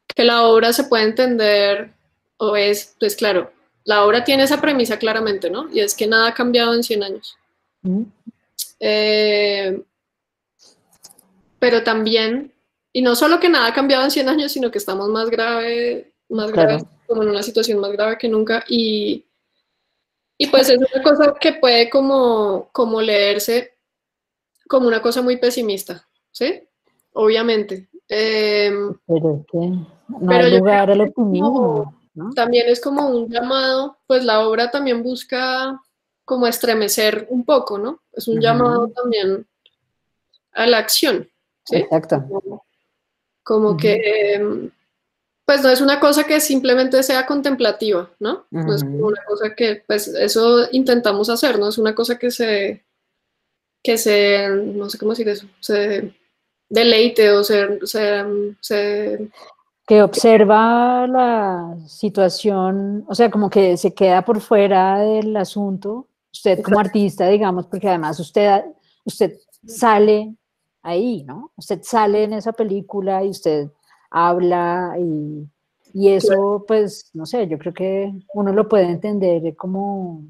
que la obra se puede entender o es, pues claro, la obra tiene esa premisa claramente, ¿no? Y es que nada ha cambiado en 100 años. Pero también, y no solo que nada ha cambiado en 100 años, sino que estamos más graves, como en una situación más grave que nunca, y pues es una cosa que puede como leerse como una cosa muy pesimista, ¿sí? Obviamente. Pero es que no hay lugar al optimismo, ¿no? También es como un llamado, pues la obra también busca como estremecer un poco, ¿no? Es un llamado también a la acción, ¿sí? Exacto. Como que, pues no es una cosa que simplemente sea contemplativa, ¿no? No es como una cosa que, pues eso intentamos hacer, ¿no? Es una cosa que no sé cómo decir eso, se deleite o que observa la situación, o sea, como que se queda por fuera del asunto, usted como artista, digamos, porque además usted sale ahí, ¿no? Usted sale en esa película y usted habla y eso, pues, no sé, yo creo que uno lo puede entender como...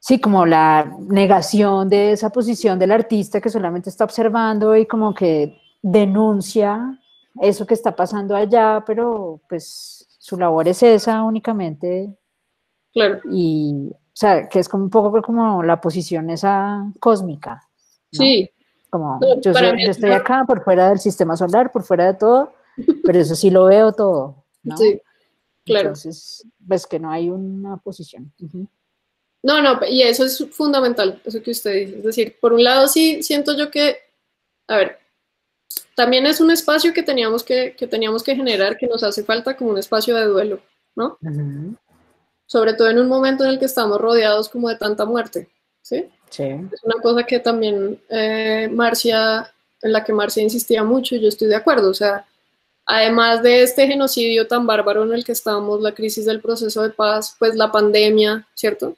Sí, como la negación de esa posición del artista que solamente está observando y como que denuncia eso que está pasando allá, pero pues su labor es esa únicamente. Claro. Y, o sea, que es como un poco como la posición esa cósmica, ¿no? Sí. Como yo estoy acá por fuera del sistema solar, por fuera de todo, pero eso sí lo veo todo, ¿no? Sí, claro. Entonces, ves que no hay una posición. No, y eso es fundamental, eso que usted dice. Es decir, por un lado sí siento yo que, a ver, también es un espacio que teníamos que generar, que nos hace falta como un espacio de duelo, ¿no? Sobre todo en un momento en el que estamos rodeados como de tanta muerte, ¿sí? Sí. Es una cosa que también en la que Marcia insistía mucho y yo estoy de acuerdo, o sea, además de este genocidio tan bárbaro en el que estamos, la crisis del proceso de paz, pues la pandemia, ¿cierto?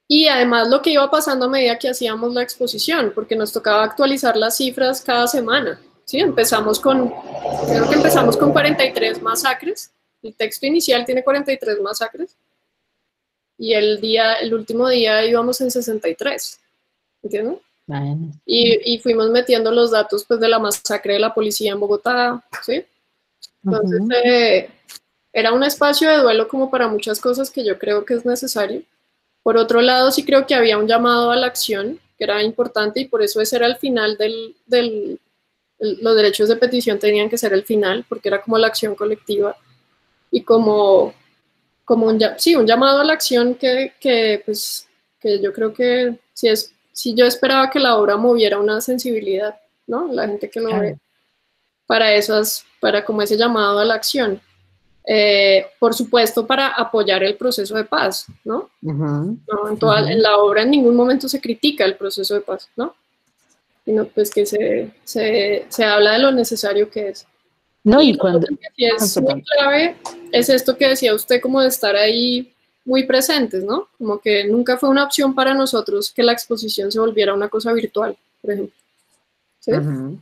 Y además lo que iba pasando a medida que hacíamos la exposición, porque nos tocaba actualizar las cifras cada semana, ¿sí? Creo que empezamos con 43 masacres, el texto inicial tiene 43 masacres, y el último día íbamos en 63, ¿entiendes? Y fuimos metiendo los datos pues de la masacre de la policía en Bogotá, ¿sí? Entonces, era un espacio de duelo como para muchas cosas que yo creo que es necesario, Por otro lado, sí creo que había un llamado a la acción, que era importante, y por eso ese era el final los derechos de petición tenían que ser el final, porque era como la acción colectiva, y como un llamado a la acción pues, que yo creo que si yo esperaba que la obra moviera una sensibilidad, ¿no? La gente que lo ve, para como ese llamado a la acción. Por supuesto, para apoyar el proceso de paz, ¿no? Uh-huh. No, en la obra en ningún momento se critica el proceso de paz, ¿no? Sino pues que se habla de lo necesario que es. No, y y cuando... que es muy clave es esto que decía usted, como de estar ahí muy presentes, ¿no? Como que nunca fue una opción para nosotros que la exposición se volviera una cosa virtual, por ejemplo. ¿Sí? Uh-huh.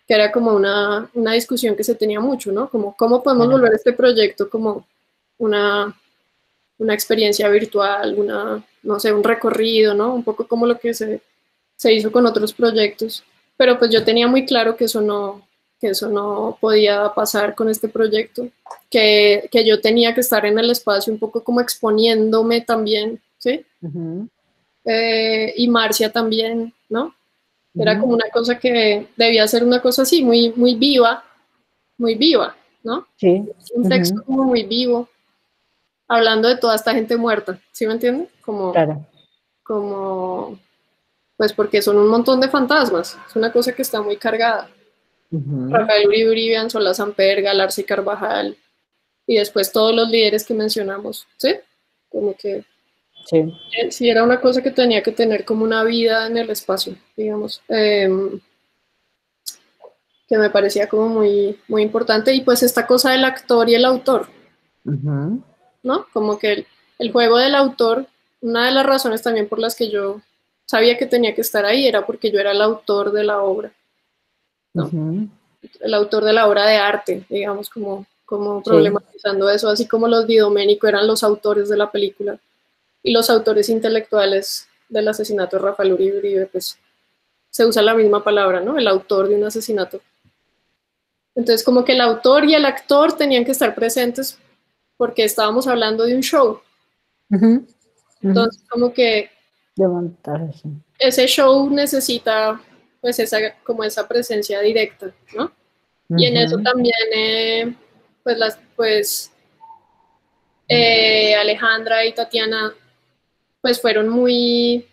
Que era como una discusión que se tenía mucho, ¿no? Como cómo podemos volver este proyecto como una experiencia virtual, no sé, un recorrido, ¿no? Un poco como lo que se hizo con otros proyectos. Pero pues yo tenía muy claro que eso no podía pasar con este proyecto, que yo tenía que estar en el espacio un poco como exponiéndome también, ¿sí? Uh-huh. Y Marcia también, ¿no? Era como una cosa que debía ser una cosa así, muy, muy viva, ¿no? Sí. Un texto como muy vivo, hablando de toda esta gente muerta, ¿sí me entienden? Claro. Pues porque son un montón de fantasmas, es una cosa que está muy cargada. Uh-huh. Rafael Uribe, Anzola Samper, Galarza y Carvajal, y después todos los líderes que mencionamos, ¿sí? Como que sí era una cosa que tenía que tener como una vida en el espacio, digamos, que me parecía como muy, muy importante, y pues esta cosa del actor y el autor, Uh-huh. ¿no? Como que el juego del autor, una de las razones también por las que yo sabía que tenía que estar ahí era porque yo era el autor de la obra, ¿no? Uh-huh. El autor de la obra de arte, digamos, como problematizando eso, así como los Di Domenico eran los autores de la película y los autores intelectuales del asesinato de Rafael Uribe, pues se usa la misma palabra, ¿no? El autor de un asesinato. Entonces, como que el autor y el actor tenían que estar presentes porque estábamos hablando de un show. Uh-huh. Entonces, como que de montaje, sí. Ese show necesita pues como esa presencia directa, ¿no? Uh-huh. Y en eso también Alejandra y Tatiana pues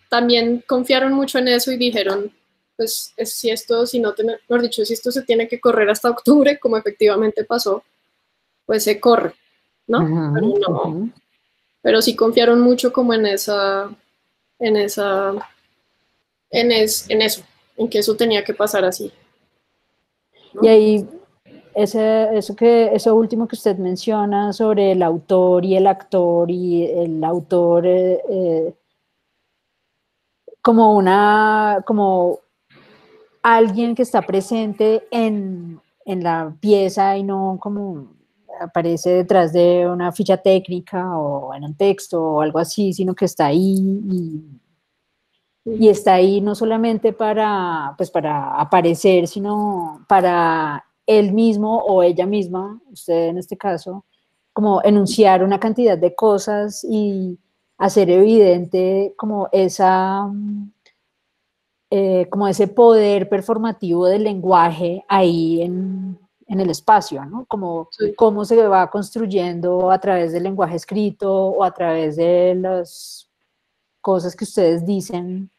también confiaron mucho en eso y dijeron, pues si esto se tiene que correr hasta octubre, como efectivamente pasó, pues se corre, ¿no? Uh-huh. Pero sí confiaron mucho como en eso, en que eso tenía que pasar así, ¿no? Y ahí, eso último que usted menciona sobre el autor y el actor, y el autor como alguien que está presente en la pieza y no como aparece detrás de una ficha técnica o en un texto o algo así, sino que está ahí y está ahí no solamente para aparecer, sino para él mismo o ella misma, usted en este caso, como enunciar una cantidad de cosas y hacer evidente como como ese poder performativo del lenguaje ahí en el espacio, ¿no? Como cómo se va construyendo a través del lenguaje escrito o a través de las cosas que ustedes dicen.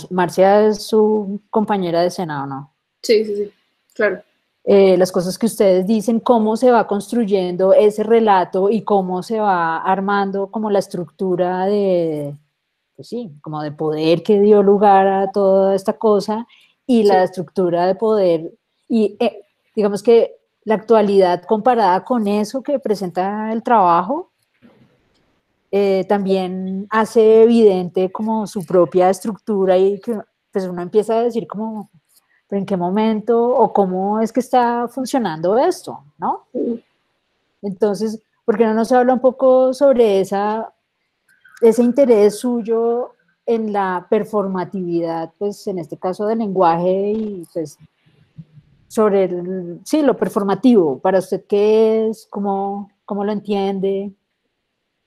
Marcia es su compañera de escena, ¿o no? Sí, claro. Las cosas que ustedes dicen, cómo se va construyendo ese relato y cómo se va armando como la estructura pues sí, como de poder que dio lugar a toda esta cosa y la estructura de poder y digamos que la actualidad comparada con eso que presenta el trabajo también hace evidente como su propia estructura y que pues uno empieza a decir como pero en qué momento o cómo es que está funcionando esto, ¿no? Entonces, ¿por qué no nos habla un poco sobre ese interés suyo en la performatividad, pues en este caso del lenguaje y pues sobre lo performativo, para usted qué es, cómo lo entiende?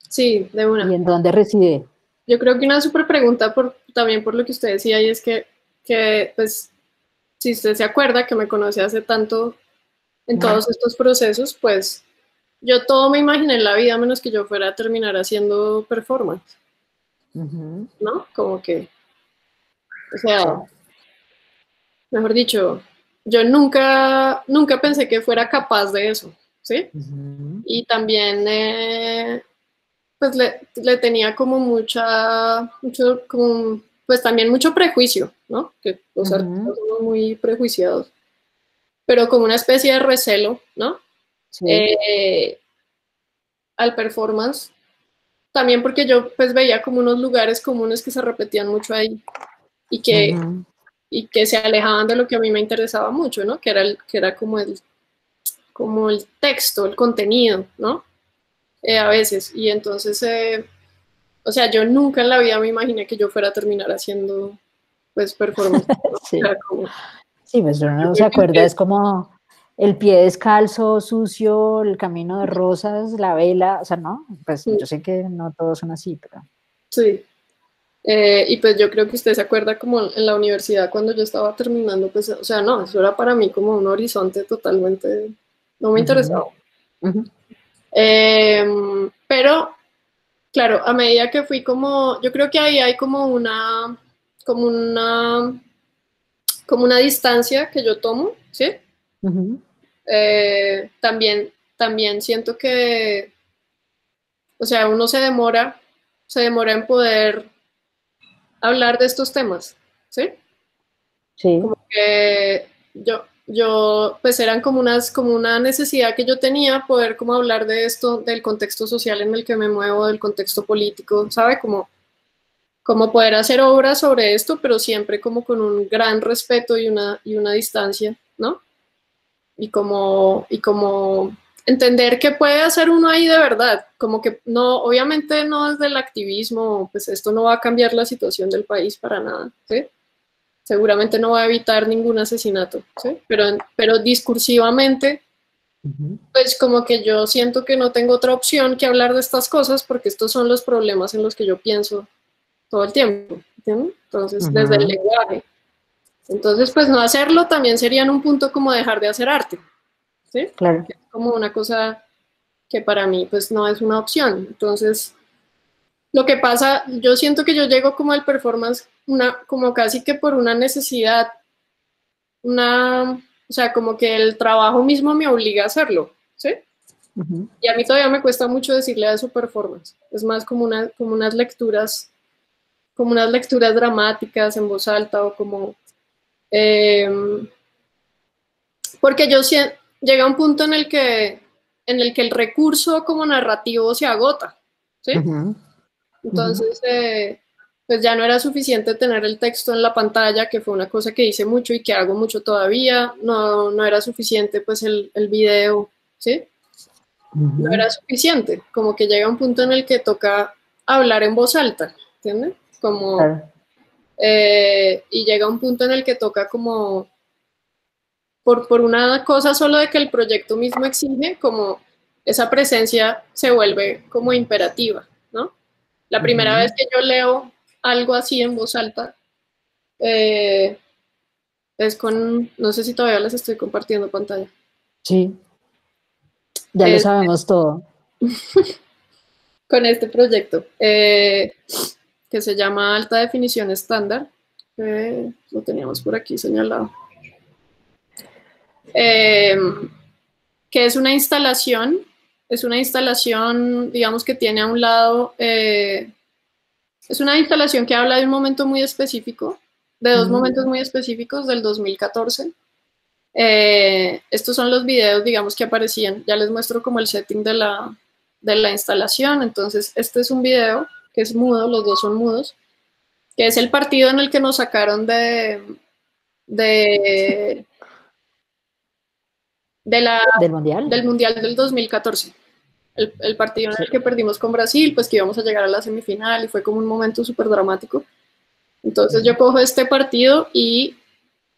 Sí, de una. ¿Y en dónde reside? yo creo que una súper pregunta también por lo que usted decía, y es que, pues, si usted se acuerda que me conoce hace tanto en todos estos procesos, pues yo todo me imaginé en la vida menos que yo fuera a terminar haciendo performance, ¿no? Como que, o sea, mejor dicho, yo nunca pensé que fuera capaz de eso, ¿sí? Y también, pues le tenía como pues también mucho prejuicio, ¿no? Que los artistas somos muy prejuiciados, pero como una especie de recelo, ¿no? Sí. Al performance, también porque yo pues veía como unos lugares comunes que se repetían mucho ahí y que se alejaban de lo que a mí me interesaba mucho, ¿no? Que era como el texto, el contenido, ¿no? A veces. Y entonces, o sea, yo nunca en la vida me imaginé que yo fuera a terminar haciendo, pues, performance, ¿no? Sí. O sea, como, Sí, pues uno no se acuerda, es como el pie descalzo, sucio, el camino de rosas, la vela, o sea, ¿no? Pues yo sé que no todos son así, pero... Sí. Y pues yo creo que usted se acuerda como en la universidad cuando yo estaba terminando, pues, o sea, no, eso era para mí como un horizonte totalmente, no me interesaba. Pero, claro, a medida que fui como, yo creo que ahí hay como una, como una distancia que yo tomo, ¿sí? También siento que, o sea, uno se demora en poder hablar de estos temas, ¿sí? Sí. Como que pues eran como una necesidad que yo tenía poder como hablar de esto, del contexto social en el que me muevo, del contexto político, ¿sabe? Como poder hacer obras sobre esto, pero siempre como con un gran respeto y una distancia, ¿no? Y como entender qué puede hacer uno ahí de verdad, como que no, obviamente no desde el activismo, pues esto no va a cambiar la situación del país para nada, ¿sí? Seguramente no va a evitar ningún asesinato, ¿sí? Pero discursivamente, pues como que yo siento que no tengo otra opción que hablar de estas cosas porque estos son los problemas en los que yo pienso todo el tiempo, ¿entiendes? Entonces, desde el lenguaje. Entonces, pues no hacerlo también sería en un punto como dejar de hacer arte, ¿sí? Claro. Es como una cosa que para mí pues no es una opción. Entonces, lo que pasa, yo siento que yo llego como al performance como casi que por una necesidad, o sea, como que el trabajo mismo me obliga a hacerlo, ¿sí? Y a mí todavía me cuesta mucho decirle a eso performance. Es más como unas lecturas dramáticas en voz alta o como... porque llega un punto en el que el recurso como narrativo se agota, ¿sí? Entonces, pues ya no era suficiente tener el texto en la pantalla, que fue una cosa que hice mucho y que hago mucho todavía. No era suficiente pues el video, ¿sí? No era suficiente. Como que llega un punto en el que toca hablar en voz alta, ¿entiendes? Como, Claro. y llega un punto en el que toca como, por una cosa solo de que el proyecto mismo exige, como esa presencia se vuelve como imperativa, ¿no? La primera vez que yo leo algo así en voz alta, es no sé si todavía les estoy compartiendo pantalla. Sí, ya lo sabemos todo. Con este proyecto, que se llama Alta Definición Estándar, lo teníamos por aquí señalado, que es una instalación, digamos que tiene a un lado, es una instalación que habla de un momento muy específico, de dos momentos muy específicos del 2014. Estos son los videos, digamos, que aparecían. Ya les muestro como el setting de la instalación. Entonces, este es un video que es mudo, los dos son mudos, que es el partido en el que nos sacaron del Mundial. Del Mundial del 2014. El partido en el que perdimos con Brasil, pues que íbamos a llegar a la semifinal y fue como un momento súper dramático. Entonces yo cojo este partido y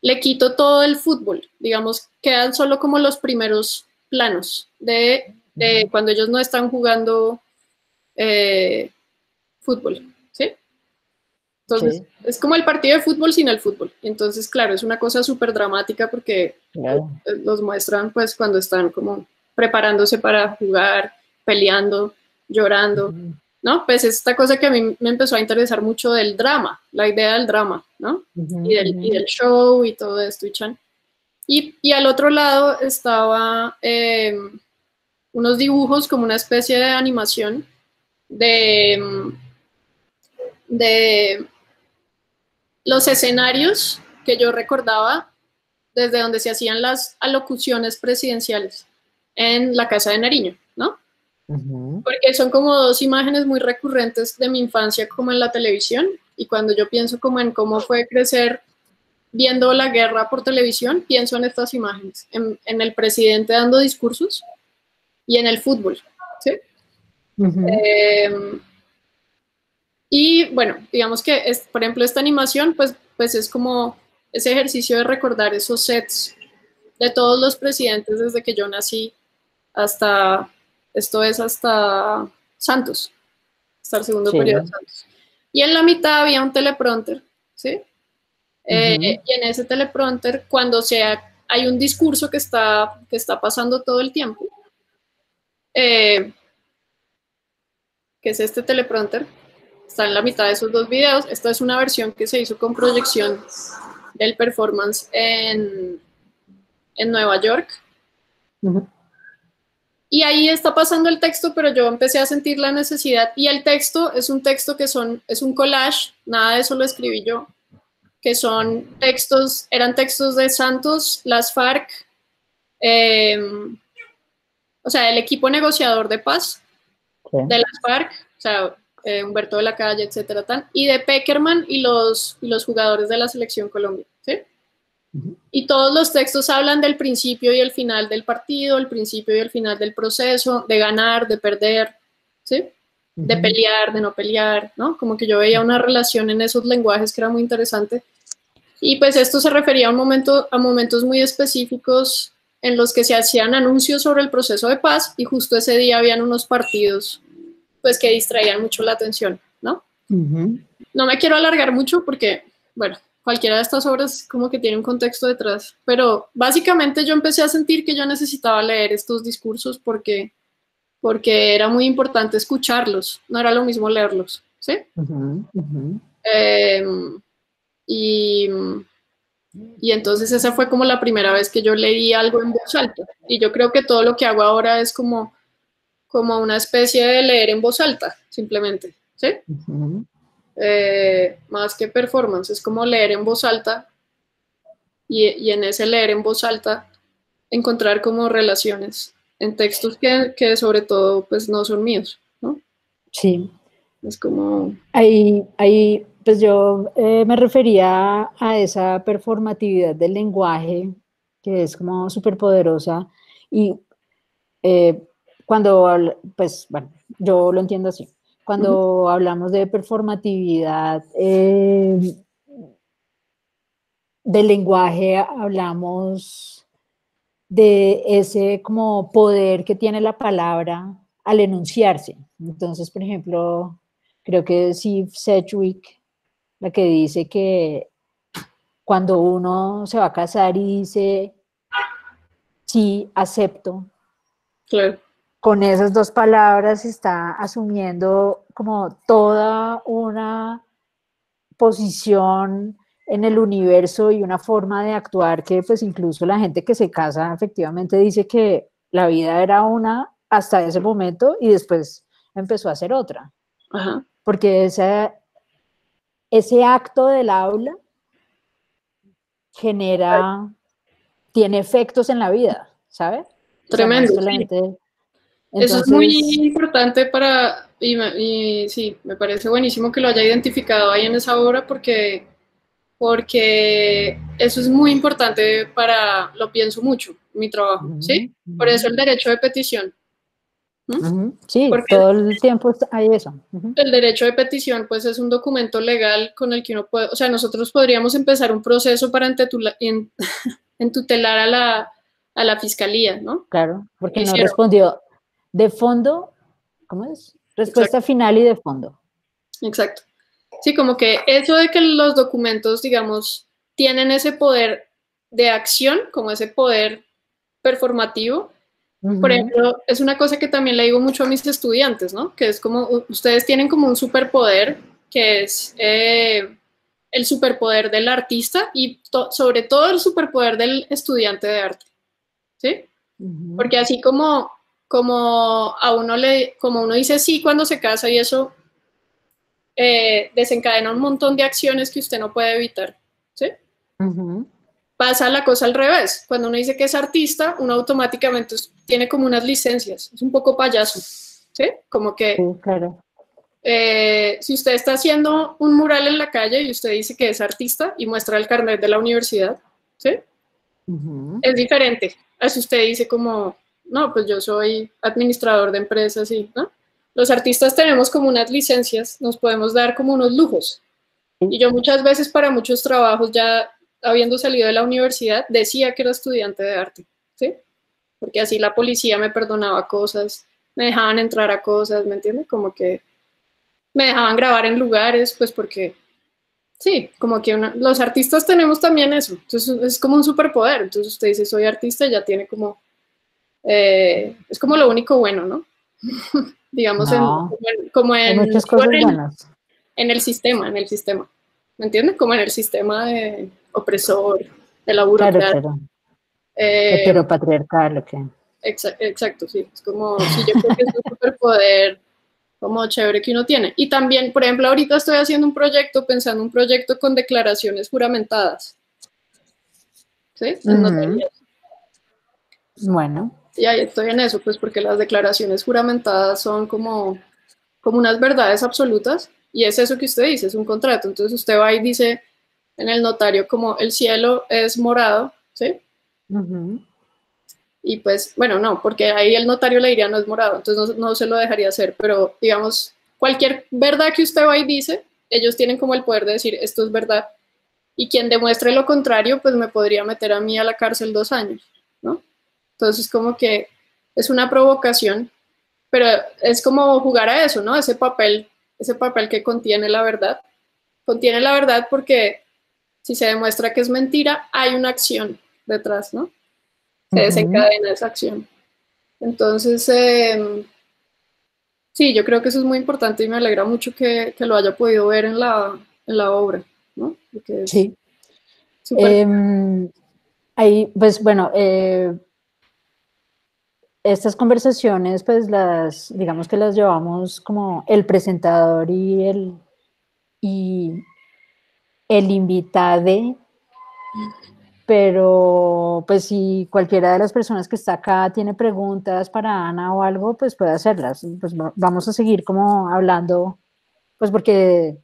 le quito todo el fútbol, digamos, quedan solo como los primeros planos de cuando ellos no están jugando fútbol, ¿sí? Entonces, es como el partido de fútbol sin el fútbol. Entonces, claro, es una cosa súper dramática porque los muestran pues cuando están como preparándose para jugar, peleando, llorando, ¿no? Pues esta cosa que a mí me empezó a interesar mucho del drama, la idea del drama, ¿no? Y del show y todo esto, y al otro lado estaba unos dibujos como una especie de animación de los escenarios que yo recordaba desde donde se hacían las alocuciones presidenciales en la Casa de Nariño, ¿no? Porque son como dos imágenes muy recurrentes de mi infancia como en la televisión, y cuando yo pienso como en cómo fue crecer viendo la guerra por televisión, pienso en estas imágenes, en el presidente dando discursos y en el fútbol, ¿sí? Y bueno, digamos que, por ejemplo, esta animación, pues es como ese ejercicio de recordar esos sets de todos los presidentes desde que yo nací hasta, esto es hasta Santos, hasta el segundo periodo de Santos. Y en la mitad había un teleprompter, ¿sí? Y en ese teleprompter, cuando hay un discurso que está pasando todo el tiempo, que es este teleprompter, está en la mitad de esos dos videos. Esta es una versión que se hizo con proyección del performance en Nueva York. Y ahí está pasando el texto, pero yo empecé a sentir la necesidad, y el texto es un texto que es un collage, nada de eso lo escribí yo, que son textos, eran textos de Santos, las FARC, o sea, el equipo negociador de paz de las FARC, o sea, Humberto de la Calle, etcétera, y de Peckerman y los jugadores de la Selección Colombia, ¿sí? Y todos los textos hablan del principio y el final del partido, el principio y el final del proceso, de ganar, de perder, ¿sí? De pelear, de no pelear, ¿no? Como que yo veía una relación en esos lenguajes que era muy interesante. Y pues esto se refería a momentos muy específicos en los que se hacían anuncios sobre el proceso de paz, y justo ese día habían unos partidos pues que distraían mucho la atención, ¿no? No me quiero alargar mucho porque, bueno, cualquiera de estas obras como que tiene un contexto detrás, pero básicamente yo empecé a sentir que yo necesitaba leer estos discursos porque era muy importante escucharlos, no era lo mismo leerlos, ¿sí? Y entonces esa fue como la primera vez que yo leí algo en voz alta, y yo creo que todo lo que hago ahora es como una especie de leer en voz alta, simplemente, ¿sí? Más que performance, es como leer en voz alta, y en ese leer en voz alta encontrar como relaciones en textos que sobre todo pues no son míos, ¿no? Sí. Es como... Ahí pues yo me refería a esa performatividad del lenguaje que es como súper poderosa, y cuando, pues bueno, yo lo entiendo así. Cuando hablamos de performatividad del lenguaje, hablamos de ese como poder que tiene la palabra al enunciarse. Entonces, por ejemplo, creo que es Eve Sedgwick la que dice que cuando uno se va a casar y dice, sí, acepto, claro, con esas dos palabras está asumiendo como toda una posición en el universo y una forma de actuar que pues incluso la gente que se casa efectivamente dice que la vida era una hasta ese momento y después empezó a ser otra. Porque ese acto del habla tiene efectos en la vida, ¿sabes? Tremendo. O sea, no solamente, eso es muy importante y sí, me parece buenísimo que lo haya identificado ahí en esa obra, porque eso es muy importante lo pienso mucho, mi trabajo, ¿sí? Por eso el derecho de petición. Sí, porque todo el tiempo hay eso. El derecho de petición, pues, es un documento legal con el que uno puede, o sea, nosotros podríamos empezar un proceso para entutelar a la fiscalía, ¿no? Claro, porque no respondió de fondo, ¿cómo es? Respuesta final y de fondo. Exacto. Sí, como que eso de que los documentos, digamos, tienen ese poder de acción, como ese poder performativo. Por ejemplo, es una cosa que también le digo mucho a mis estudiantes, ¿no? Que es como, ustedes tienen como un superpoder, que es el superpoder del artista y sobre todo el superpoder del estudiante de arte, ¿sí? Porque así como a como uno dice sí cuando se casa y eso desencadena un montón de acciones que usted no puede evitar, ¿sí? Pasa la cosa al revés. Cuando uno dice que es artista, uno automáticamente tiene como unas licencias. Es un poco payaso, ¿sí? Como que claro. Si usted está haciendo un mural en la calle y usted dice que es artista y muestra el carnet de la universidad, ¿sí? Es diferente a si usted dice como, no, pues yo soy administrador de empresas y, ¿no? Los artistas tenemos como unas licencias, nos podemos dar como unos lujos. Y yo muchas veces para muchos trabajos ya habiendo salido de la universidad decía que era estudiante de arte, ¿sí? Porque así la policía me perdonaba cosas, me dejaban entrar a cosas, ¿me entiende? Como que me dejaban grabar en lugares, pues porque, sí, como que los artistas tenemos también eso, entonces es como un superpoder, entonces usted dice soy artista y ya tiene como, es como lo único bueno, ¿no? Digamos, No, como hay muchas cosas buenas. en el sistema, ¿me entiendes? Como en el sistema opresor, de la burocracia. Claro. Heteropatriarcal, ¿ok? Exacto, sí, es como, sí, yo creo que es un superpoder como chévere que uno tiene. Y también, por ejemplo, ahorita estoy haciendo un proyecto, pensando un proyecto con declaraciones juramentadas, ¿sí? En notarías. Bueno. Y ahí estoy en eso, pues porque las declaraciones juramentadas son como unas verdades absolutas, y es eso que usted dice, es un contrato. Entonces usted va y dice en el notario como el cielo es morado, ¿sí? Y pues, bueno, no, porque ahí el notario le diría no es morado, entonces no se lo dejaría hacer, pero digamos, cualquier verdad que usted va y dice, ellos tienen como el poder de decir esto es verdad, y quien demuestre lo contrario, pues me podría meter a mí a la cárcel 2 años, ¿no? Entonces como que es una provocación, pero es como jugar a eso, ¿no? Ese papel que contiene la verdad porque si se demuestra que es mentira, hay una acción detrás, ¿no? Se desencadena esa acción. Entonces, sí, yo creo que eso es muy importante y me alegra mucho que lo haya podido ver en la obra, ¿no? Porque es sí. súper... Ahí, pues bueno, estas conversaciones, pues digamos que las llevamos como el presentador y el invitade, pero pues si cualquiera de las personas que está acá tiene preguntas para Ana o algo, pues puede hacerlas. Pues vamos a seguir como hablando, pues porque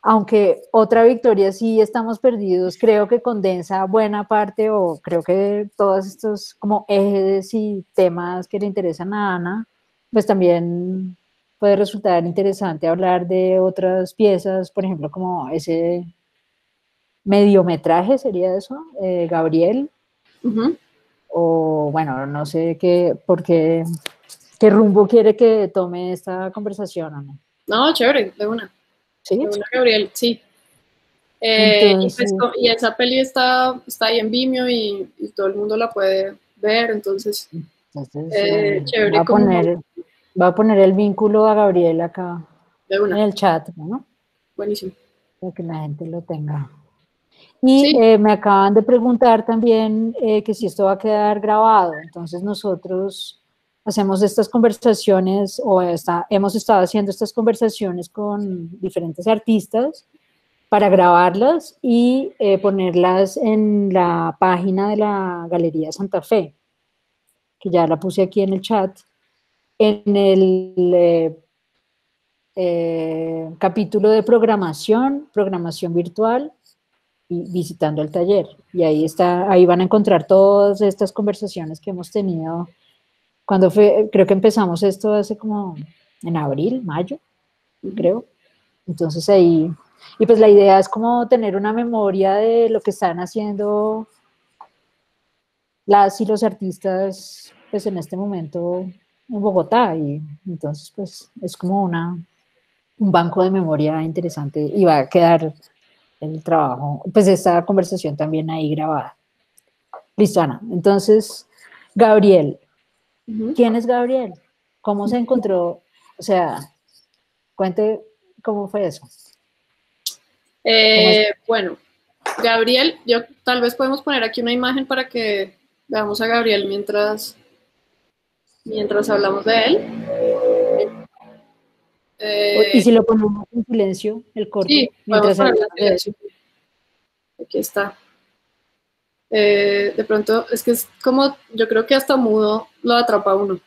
aunque otra victoria sí estamos perdidos, creo que condensa buena parte o creo que todos estos como ejes y temas que le interesan a Ana, pues también puede resultar interesante hablar de otras piezas, por ejemplo, como ese mediometraje, sería eso, Gabriel, o bueno, no sé qué rumbo quiere que tome esta conversación, ¿o no? No, chévere, de una. ¿Sí? De una, Gabriel, sí. Entonces, Y esa peli está ahí en Vimeo y todo el mundo la puede ver, entonces, chévere va a poner el vínculo a Gabriel acá de en una. el chat, ¿no? Buenísimo. Para que la gente lo tenga. Y Sí. me acaban de preguntar también que si esto va a quedar grabado. Entonces nosotros hacemos estas conversaciones hemos estado haciendo estas conversaciones con diferentes artistas para grabarlas y ponerlas en la página de la Galería Santa Fe, que ya la puse aquí en el chat, en el capítulo de programación virtual y visitando el taller. Y ahí van a encontrar todas estas conversaciones que hemos tenido. Creo que empezamos esto hace como en abril, mayo, creo. Entonces ahí, y pues la idea es como tener una memoria de lo que están haciendo las y los artistas pues en este momento en Bogotá, y entonces pues es como un banco de memoria interesante y va a quedar el trabajo, pues esta conversación también ahí grabada. Listo, Ana. Entonces, Gabriel. ¿Quién es Gabriel? ¿Cómo se encontró? O sea, cuente cómo fue eso. Bueno, Gabriel, yo tal vez podemos poner aquí una imagen para que veamos a Gabriel mientras hablamos de él. ¿Y si lo ponemos en silencio, el corte? Sí, mientras hablamos de silencio. Aquí está. De pronto, es que es como, yo creo que hasta mudo lo atrapa uno.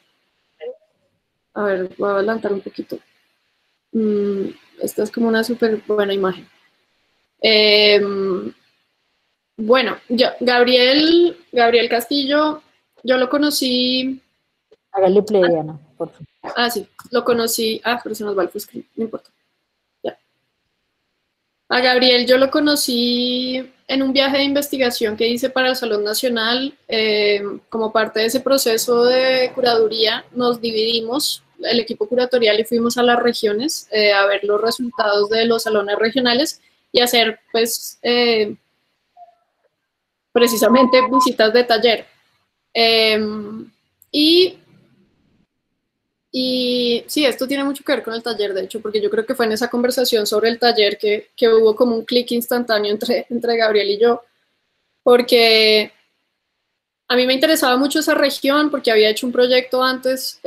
A ver, voy a adelantar un poquito. Esta es como una súper buena imagen. Bueno, Gabriel Castillo, yo lo conocí. Hágale play, Ana, por favor. Ah, sí, lo conocí. Ah, pero se nos va el full screen, no importa. Ya. A Gabriel yo lo conocí en un viaje de investigación que hice para el Salón Nacional. Como parte de ese proceso de curaduría, nos dividimos el equipo curatorial y fuimos a las regiones a ver los resultados de los salones regionales y hacer, pues, precisamente visitas de taller. Y sí, esto tiene mucho que ver con el taller, de hecho, porque yo creo que fue en esa conversación sobre el taller que hubo como un clic instantáneo entre Gabriel y yo, porque a mí me interesaba mucho esa región, porque había hecho un proyecto antes,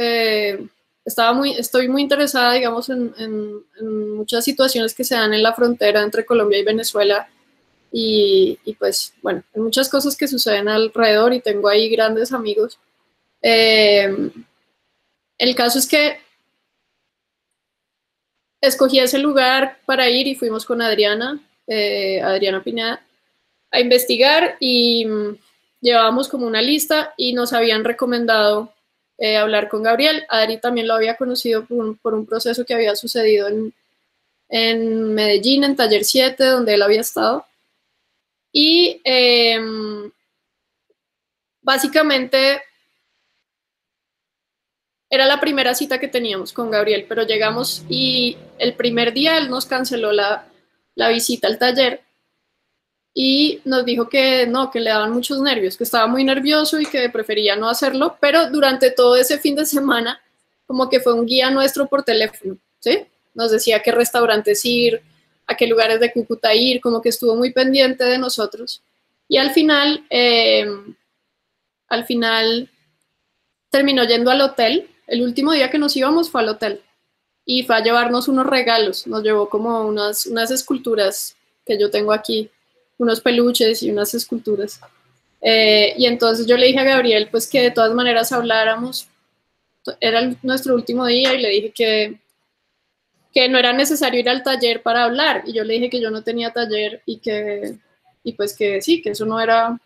estoy muy interesada, digamos, en muchas situaciones que se dan en la frontera entre Colombia y Venezuela, y pues, bueno, hay muchas cosas que suceden alrededor y tengo ahí grandes amigos. El caso es que escogí ese lugar para ir y fuimos con Adriana Pineda, a investigar y llevábamos como una lista y nos habían recomendado hablar con Gabriel. Adri también lo había conocido por un proceso que había sucedido en Medellín, en Taller 7, donde él había estado. Y básicamente era la primera cita que teníamos con Gabriel, pero llegamos y el primer día él nos canceló la visita al taller y nos dijo que no, que le daban muchos nervios, que estaba muy nervioso y que prefería no hacerlo, pero durante todo ese fin de semana como que fue un guía nuestro por teléfono, ¿sí? Nos decía a qué restaurantes ir, a qué lugares de Cúcuta ir, como que estuvo muy pendiente de nosotros. Y al final terminó yendo al hotel. El último día que nos íbamos fue al hotel y fue a llevarnos unos regalos. Nos llevó como unas esculturas que yo tengo aquí, unos peluches y unas esculturas. Y entonces yo le dije a Gabriel pues que de todas maneras habláramos. Era nuestro último día y le dije que no era necesario ir al taller para hablar. Y yo le dije que yo no tenía taller y pues que sí, que eso no era,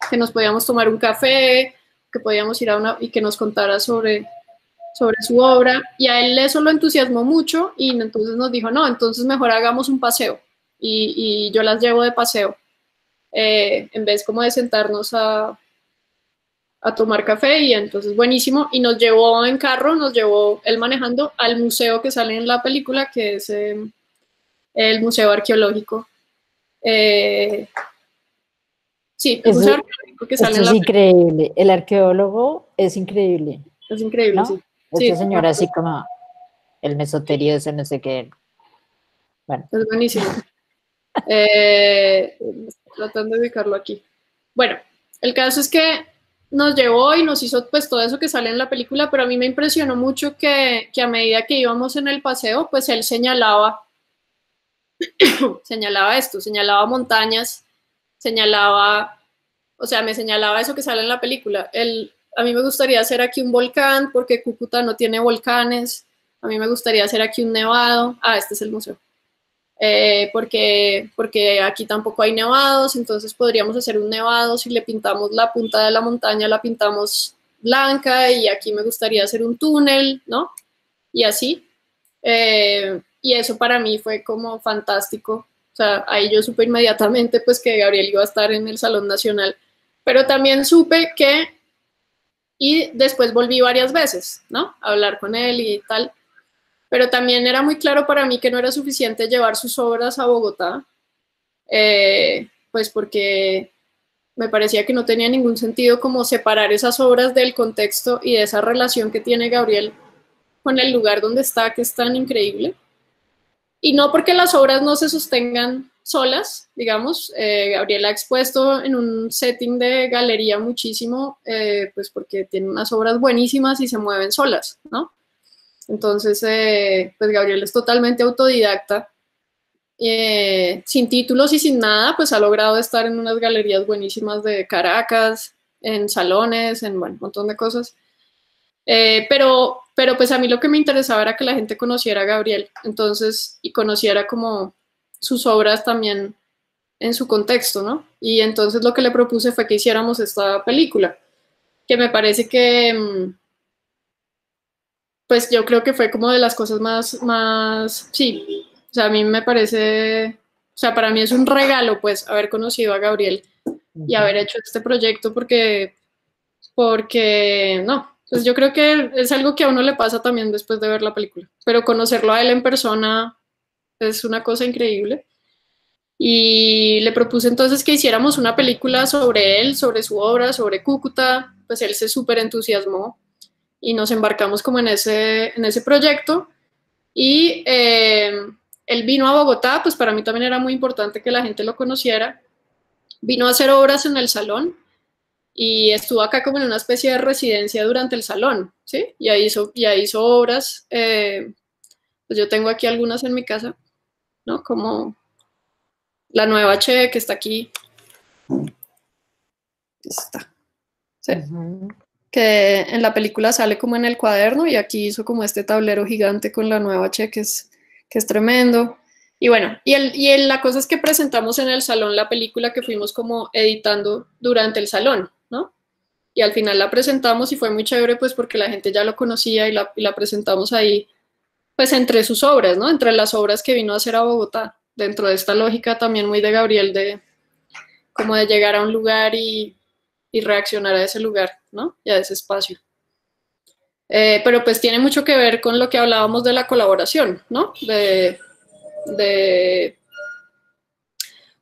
que nos podíamos tomar un café, que podíamos ir y que nos contara sobre su obra, y a él eso lo entusiasmó mucho, y entonces nos dijo, no, entonces mejor hagamos un paseo, y yo las llevo de paseo, en vez como de sentarnos a tomar café, y entonces buenísimo, y nos llevó en carro, nos llevó él manejando al museo que sale en la película, que es el Museo Arqueológico. Sí, el Museo Arqueológico que sale en la película. Es increíble, el arqueólogo es increíble. Es increíble, ¿no? sí. Esta señora así como el mesoterio ese no sé qué. Bueno. Es buenísimo. Tratando de ubicarlo aquí. Bueno, el caso es que nos llevó y nos hizo pues todo eso que sale en la película, pero a mí me impresionó mucho que a medida que íbamos en el paseo, pues él señalaba esto, señalaba montañas, me señalaba eso que sale en la película. A mí me gustaría hacer aquí un volcán porque Cúcuta no tiene volcanes. A mí me gustaría hacer aquí un nevado. Ah, este es el museo. Porque aquí tampoco hay nevados, entonces podríamos hacer un nevado si le pintamos la punta de la montaña, la pintamos blanca, y aquí me gustaría hacer un túnel, ¿no? Y así. Y eso para mí fue como fantástico. O sea, ahí yo supe inmediatamente pues que Gabriel iba a estar en el Salón Nacional. Pero también supe y después volví varias veces, ¿no? A hablar con él y tal. pero también era muy claro para mí que no era suficiente llevar sus obras a Bogotá, pues porque me parecía que no tenía ningún sentido como separar esas obras del contexto y de esa relación que tiene Gabriel con el lugar donde está, que es tan increíble. Y no porque las obras no se sostengan solas, digamos, Gabriel ha expuesto en un setting de galería muchísimo, pues porque tiene unas obras buenísimas y se mueven solas, ¿no? Entonces, pues Gabriel es totalmente autodidacta, sin títulos y sin nada, pues ha logrado estar en unas galerías buenísimas de Caracas, en salones, en bueno, un montón de cosas. Pero pues a mí lo que me interesaba era que la gente conociera a Gabriel, entonces, y conociera como sus obras también en su contexto, ¿no? Y entonces lo que le propuse fue que hiciéramos esta película, que me parece que, pues yo creo que fue como de las cosas sí, o sea, a mí me parece, o sea, para mí es un regalo, pues, haber conocido a Gabriel y haber hecho este proyecto porque, no, pues yo creo que es algo que a uno le pasa también después de ver la película, pero conocerlo a él en persona es una cosa increíble. Y le propuse entonces que hiciéramos una película sobre él, sobre su obra, sobre Cúcuta, pues él se súper entusiasmó y nos embarcamos como en ese proyecto y él vino a Bogotá, pues para mí también era muy importante que la gente lo conociera, vino a hacer obras en el Salón y estuvo acá como en una especie de residencia durante el Salón, ¿sí? Y ahí hizo obras, pues yo tengo aquí algunas en mi casa, ¿no? Como la nueva Che que está aquí, está, ¿sí? Que en la película sale como en el cuaderno y aquí hizo como este tablero gigante con la nueva Che que es tremendo. Y bueno, la cosa es que presentamos en el Salón la película que fuimos como editando durante el Salón, ¿no? Y al final la presentamos y fue muy chévere pues porque la gente ya lo conocía y la presentamos ahí pues entre sus obras, ¿no? Entre las obras que vino a hacer a Bogotá, dentro de esta lógica también muy de Gabriel de como de llegar a un lugar y reaccionar a ese lugar, ¿no? Y a ese espacio. Pero pues tiene mucho que ver con lo que hablábamos de la colaboración, ¿no?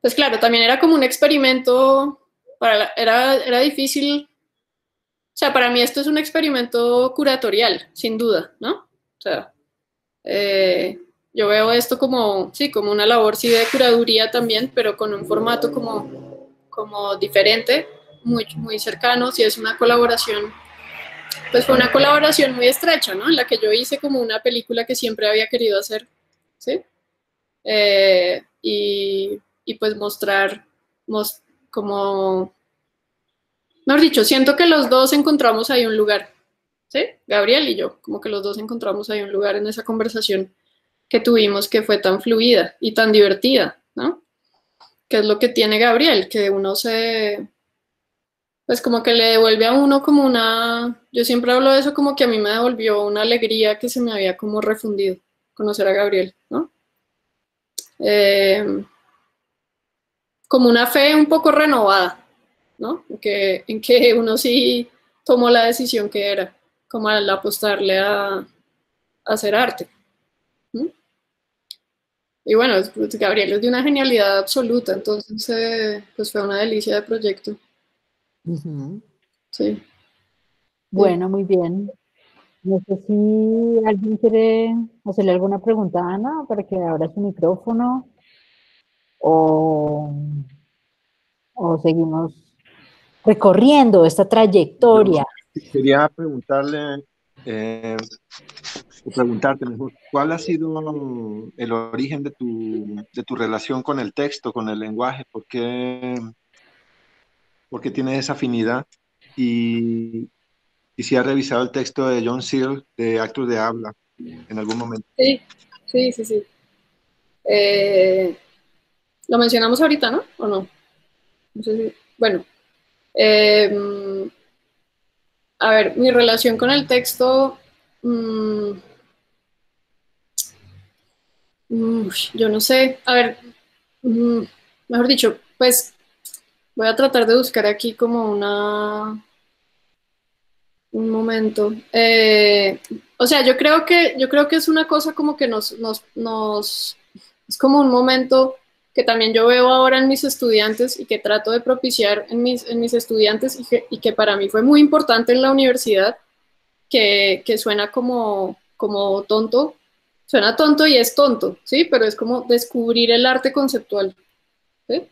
Pues claro, también era como un experimento, era difícil, o sea, para mí esto es un experimento curatorial, sin duda, ¿no? O sea, yo veo esto como, sí, como una labor, sí, de curaduría también, pero con un formato como diferente, muy cercano, si es una colaboración, pues fue una colaboración muy estrecha, ¿no? En la que yo hice como una película que siempre había querido hacer, ¿sí? Y pues mostrar, como, mejor dicho, siento que los dos encontramos ahí un lugar, ¿sí? Gabriel y yo, como que los dos encontramos ahí un lugar en esa conversación que tuvimos que fue tan fluida y tan divertida, ¿no? Que es lo que tiene Gabriel, que uno pues como que le devuelve a uno como yo siempre hablo de eso como que a mí me devolvió una alegría que se me había como refundido, conocer a Gabriel, ¿no? Como una fe un poco renovada, ¿no? En que uno sí tomó la decisión que era, como al apostarle a hacer arte. ¿Mm? Y bueno, pues Gabriel es de una genialidad absoluta, entonces pues fue una delicia de proyecto. Sí. Bueno, muy bien. No sé si alguien quiere hacerle alguna pregunta a Ana para que abra su micrófono o, o seguimos recorriendo esta trayectoria. Quería preguntarle, o preguntarte mejor, ¿cuál ha sido el origen de tu relación con el texto, con el lenguaje? ¿Por qué tienes esa afinidad? Y si has revisado el texto de John Searle de Actos de Habla en algún momento. Sí, sí, sí, sí. Lo mencionamos ahorita, ¿no? ¿O no? No sé si, bueno, a ver, mi relación con el texto, yo no sé, a ver, mejor dicho, pues voy a tratar de buscar aquí como un momento. O o sea, yo creo que es una cosa como que es como un momento que también yo veo ahora en mis estudiantes y que trato de propiciar en mis estudiantes y que para mí fue muy importante en la universidad, que suena como tonto, suena tonto y es tonto, ¿sí? Pero es como descubrir el arte conceptual, ¿sí?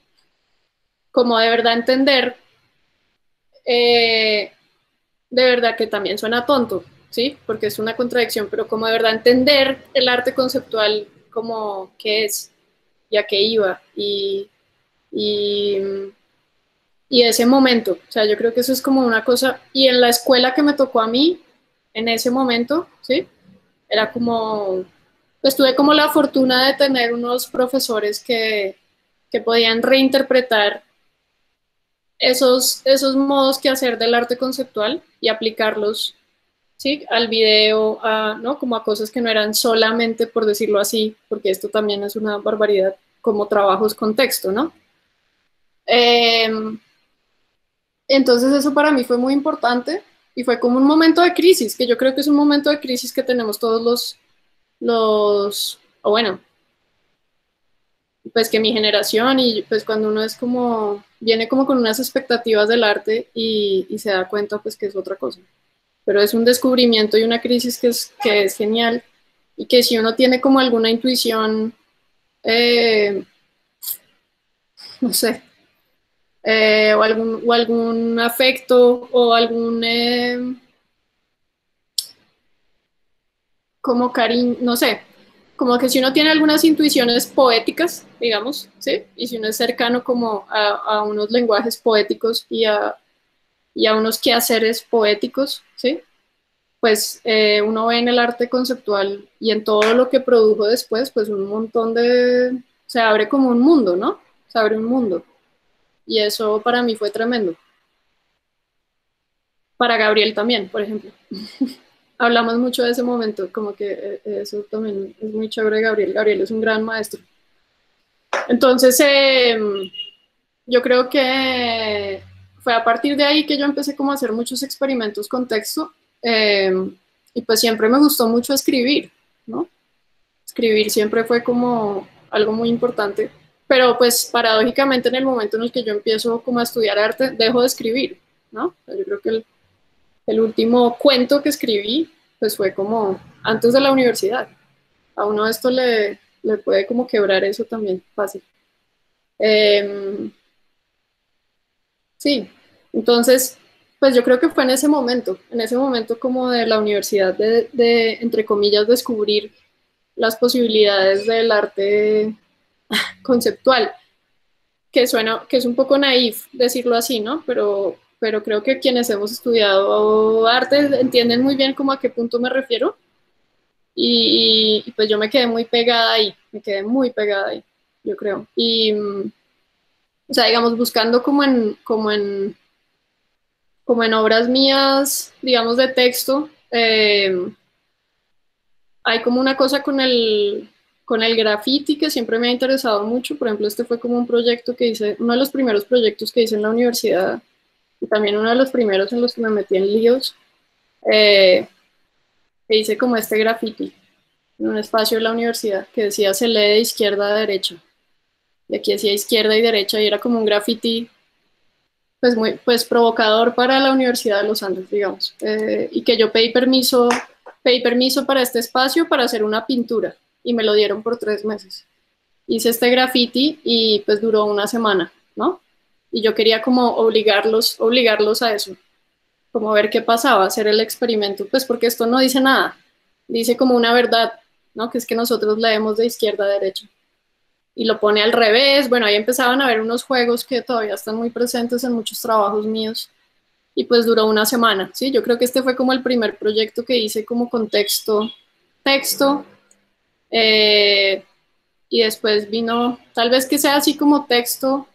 Como de verdad entender, eh, de verdad que también suena tonto, ¿sí? Porque es una contradicción, pero como de verdad entender el arte conceptual como qué es y a qué iba y, y ese momento, o sea, yo creo que eso es como una cosa, y en la escuela que me tocó a mí, en ese momento, ¿sí? Era como, pues tuve como la fortuna de tener unos profesores que podían reinterpretar esos modos que hacer del arte conceptual y aplicarlos, ¿sí? Al video, ¿no? Como a cosas que no eran solamente, por decirlo así, porque esto también es una barbaridad, como trabajos con texto, ¿no? Eh, entonces eso para mí fue muy importante y fue como un momento de crisis, que yo creo que es un momento de crisis que tenemos todos o bueno, pues que mi generación y pues cuando uno es como, viene como con unas expectativas del arte y se da cuenta pues que es otra cosa. Pero es un descubrimiento y una crisis que es genial y que si uno tiene como alguna intuición, eh, no sé, o algún afecto o algún como cariño, no sé, como que si uno tiene algunas intuiciones poéticas, digamos, ¿sí? Y si uno es cercano como a unos lenguajes poéticos y a unos quehaceres poéticos, ¿sí? Pues uno ve en el arte conceptual y en todo lo que produjo después, pues un montón se abre como un mundo, ¿no? Se abre un mundo. Y eso para mí fue tremendo. Para Gabriel también, por ejemplo. Hablamos mucho de ese momento, como que eso también es muy chévere de Gabriel. Gabriel es un gran maestro. Entonces, yo creo que fue a partir de ahí que yo empecé como a hacer muchos experimentos con texto eh, y pues siempre me gustó mucho escribir, ¿no? Escribir siempre fue como algo muy importante, pero pues paradójicamente en el momento en el que yo empiezo como a estudiar arte, dejo de escribir, ¿no? Yo creo que el último cuento que escribí pues fue como antes de la universidad. A uno esto le puede como quebrar eso también fácil. Eh, sí, entonces pues yo creo que fue en ese momento como de la universidad entre comillas, descubrir las posibilidades del arte conceptual, que suena, que es un poco naif decirlo así, ¿no? Pero creo que quienes hemos estudiado arte entienden muy bien como a qué punto me refiero y pues yo me quedé muy pegada ahí, me quedé muy pegada ahí, yo creo. Y, o sea, digamos, buscando como en obras mías, digamos, de texto, hay como una cosa con el graffiti que siempre me ha interesado mucho. Por ejemplo, este fue como un proyecto que hice, uno de los primeros proyectos que hice en la universidad y también uno de los primeros en los que me metí en líos, eh, que hice como este graffiti en un espacio de la universidad que decía se lee de izquierda a derecha. Y aquí decía izquierda y derecha y era como un graffiti pues muy pues provocador para la Universidad de los Andes, digamos. Y que yo pedí permiso para este espacio para hacer una pintura y me lo dieron por 3 meses. Hice este graffiti y pues duró una semana, ¿no? Y yo quería como obligarlos a eso, como ver qué pasaba, hacer el experimento, pues porque esto no dice nada, dice como una verdad, ¿no? Que es que nosotros leemos de izquierda a derecha y lo pone al revés. Bueno, ahí empezaban a haber unos juegos que todavía están muy presentes en muchos trabajos míos y pues duró una semana, ¿sí? Yo creo que este fue como el primer proyecto que hice como con texto, eh, y después vino, tal vez que sea así como texto,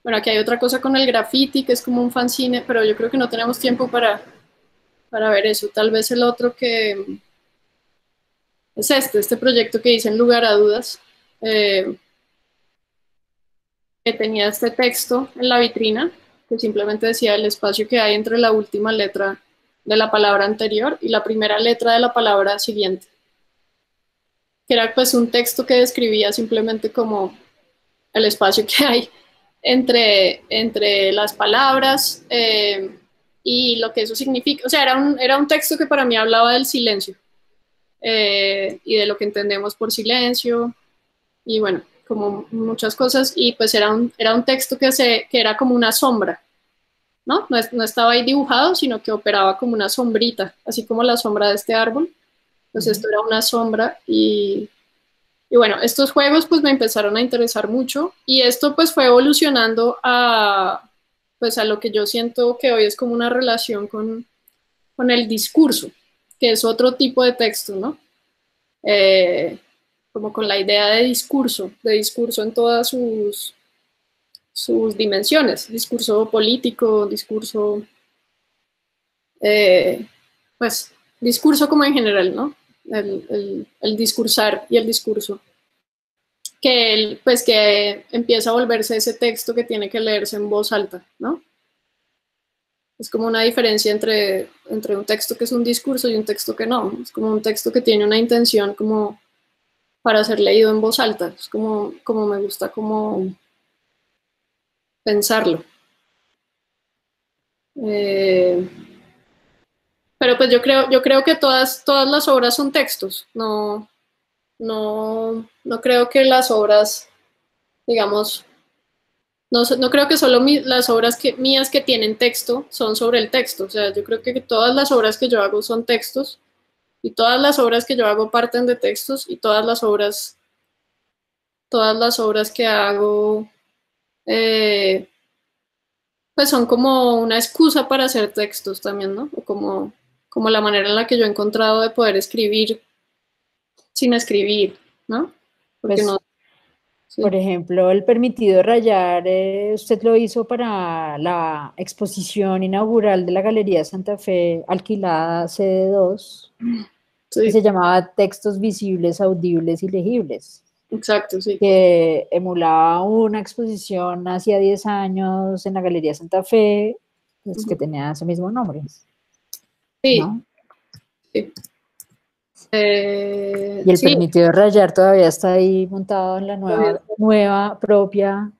bueno, aquí hay otra cosa con el graffiti, que es como un fanzine, pero yo creo que no tenemos tiempo para ver eso. Tal vez el otro que es este proyecto que hice en Lugar a Dudas, eh, que tenía este texto en la vitrina, que simplemente decía el espacio que hay entre la última letra de la palabra anterior y la primera letra de la palabra siguiente, que era pues un texto que describía simplemente como el espacio que hay entre las palabras y lo que eso significa. O sea, era un texto que para mí hablaba del silencio y de lo que entendemos por silencio y bueno, como muchas cosas, y pues era un texto que era como una sombra, ¿no? No estaba ahí dibujado, sino que operaba como una sombrita, así como la sombra de este árbol. Pues esto era una sombra y bueno, estos juegos pues me empezaron a interesar mucho y esto pues fue evolucionando pues a lo que yo siento que hoy es como una relación con el discurso, que es otro tipo de texto, ¿no? Como con la idea de discurso en todas sus dimensiones, discurso político, discurso, pues, discurso como en general, ¿no? El discursar y el discurso. Pues que empieza a volverse ese texto que tiene que leerse en voz alta, ¿no? Es como una diferencia entre un texto que es un discurso y un texto que no. Es como un texto que tiene una intención como para ser leído en voz alta. Es como me gusta como pensarlo. Pero pues yo creo que todas las obras son textos. No creo que las obras, digamos, no creo que solo las obras mías que tienen texto son sobre el texto. O sea, yo creo que todas las obras que yo hago son textos y todas las obras que yo hago parten de textos y todas las obras que hago pues son como una excusa para hacer textos también, ¿no? O como la manera en la que yo he encontrado de poder escribir sin escribir, ¿no? Porque Pues, no. Sí. por ejemplo, el permitido rayar, usted lo hizo para la exposición inaugural de la Galería Santa Fe, alquilada CD2, que se Sí, llamaba Textos Visibles, Audibles y Legibles, exacto, sí. que emulaba una exposición hacía 10 años en la Galería Santa Fe, pues, que tenía ese mismo nombre, Sí, ¿no? sí. Y el Sí, permitido rayar todavía está ahí montado en la todavía nueva propia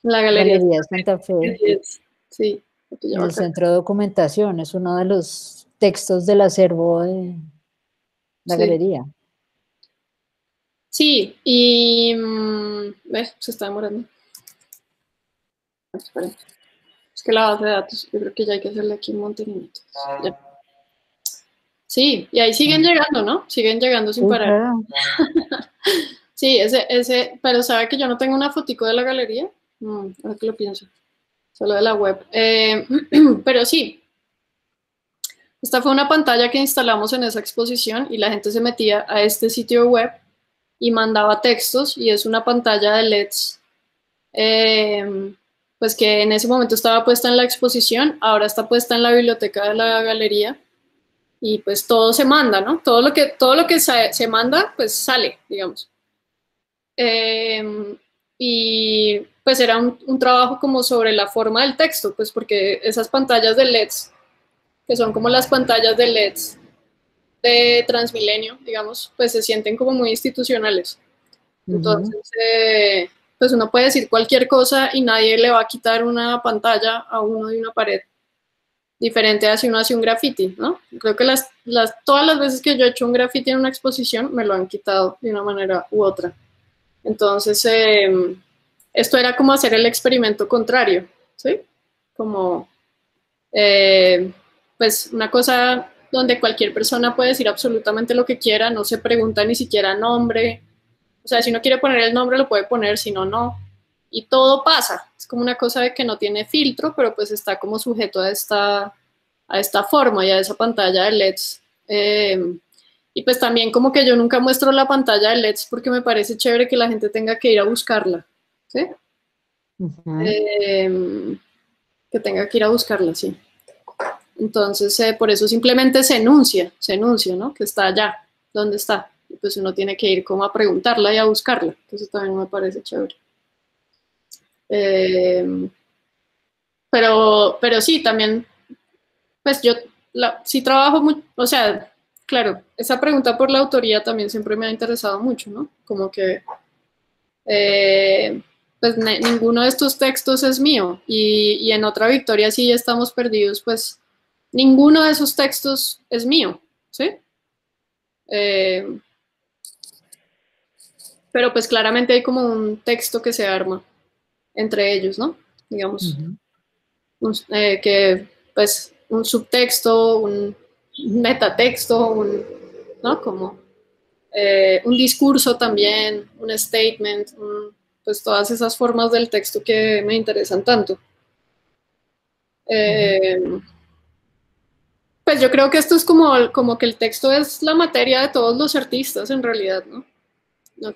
la galería. Galería Santa Fe, Sí, porque en lleva el acá. centro de documentación. Es uno de los textos del acervo de la Sí, galería. sí, y se está demorando. Espera. Es que la base de datos, yo creo que ya hay que hacerle aquí un mantenimiento. Ya. Sí, y ahí siguen llegando, ¿no? Siguen llegando sin parar. Claro. Sí, pero ¿sabe que yo no tengo una fotico de la galería? Ahora que lo pienso, solo de la web. Pero sí, esta fue una pantalla que instalamos en esa exposición y la gente se metía a este sitio web y mandaba textos y es una pantalla de LEDs, pues que en ese momento estaba puesta en la exposición, ahora está puesta en la biblioteca de la galería y pues todo se manda, ¿no? Todo lo que se manda, pues sale, digamos. Y pues era un trabajo como sobre la forma del texto, pues porque esas pantallas de LEDs, que son como las pantallas de LEDs de Transmilenio, digamos, pues se sienten como muy institucionales. Entonces, pues uno puede decir cualquier cosa y nadie le va a quitar una pantalla a uno de una pared diferente a si uno hace un graffiti, ¿no? Creo que todas las veces que yo he hecho un graffiti en una exposición me lo han quitado de una manera u otra. Entonces, esto era como hacer el experimento contrario, ¿sí? Como, pues, una cosa donde cualquier persona puede decir absolutamente lo que quiera, no se pregunta ni siquiera nombre, o sea, si uno quiere poner el nombre lo puede poner, si no, no. Y todo pasa, es como una cosa de que no tiene filtro, pero pues está como sujeto a esta forma y a esa pantalla de LEDs. Y pues también como que yo nunca muestro la pantalla de LEDs porque me parece chévere que la gente tenga que ir a buscarla, ¿sí? Que tenga que ir a buscarla, sí. Entonces, por eso simplemente se enuncia, ¿no? Que está allá, ¿dónde está? Y pues uno tiene que ir como a preguntarla y a buscarla, que eso también me parece chévere. Pero sí, también, pues yo sí trabajo mucho, o sea, claro, esa pregunta por la autoría también siempre me ha interesado mucho, ¿no? Como que, pues ninguno de estos textos es mío y en Otra Victoria sí estamos perdidos, pues ninguno de esos textos es mío, ¿sí? Pero pues claramente hay como un texto que se arma entre ellos, ¿no? Digamos, que pues un subtexto, un metatexto, ¿no? Como un discurso también, un statement, pues todas esas formas del texto que me interesan tanto. Pues yo creo que esto es como que el texto es la materia de todos los artistas en realidad, ¿no?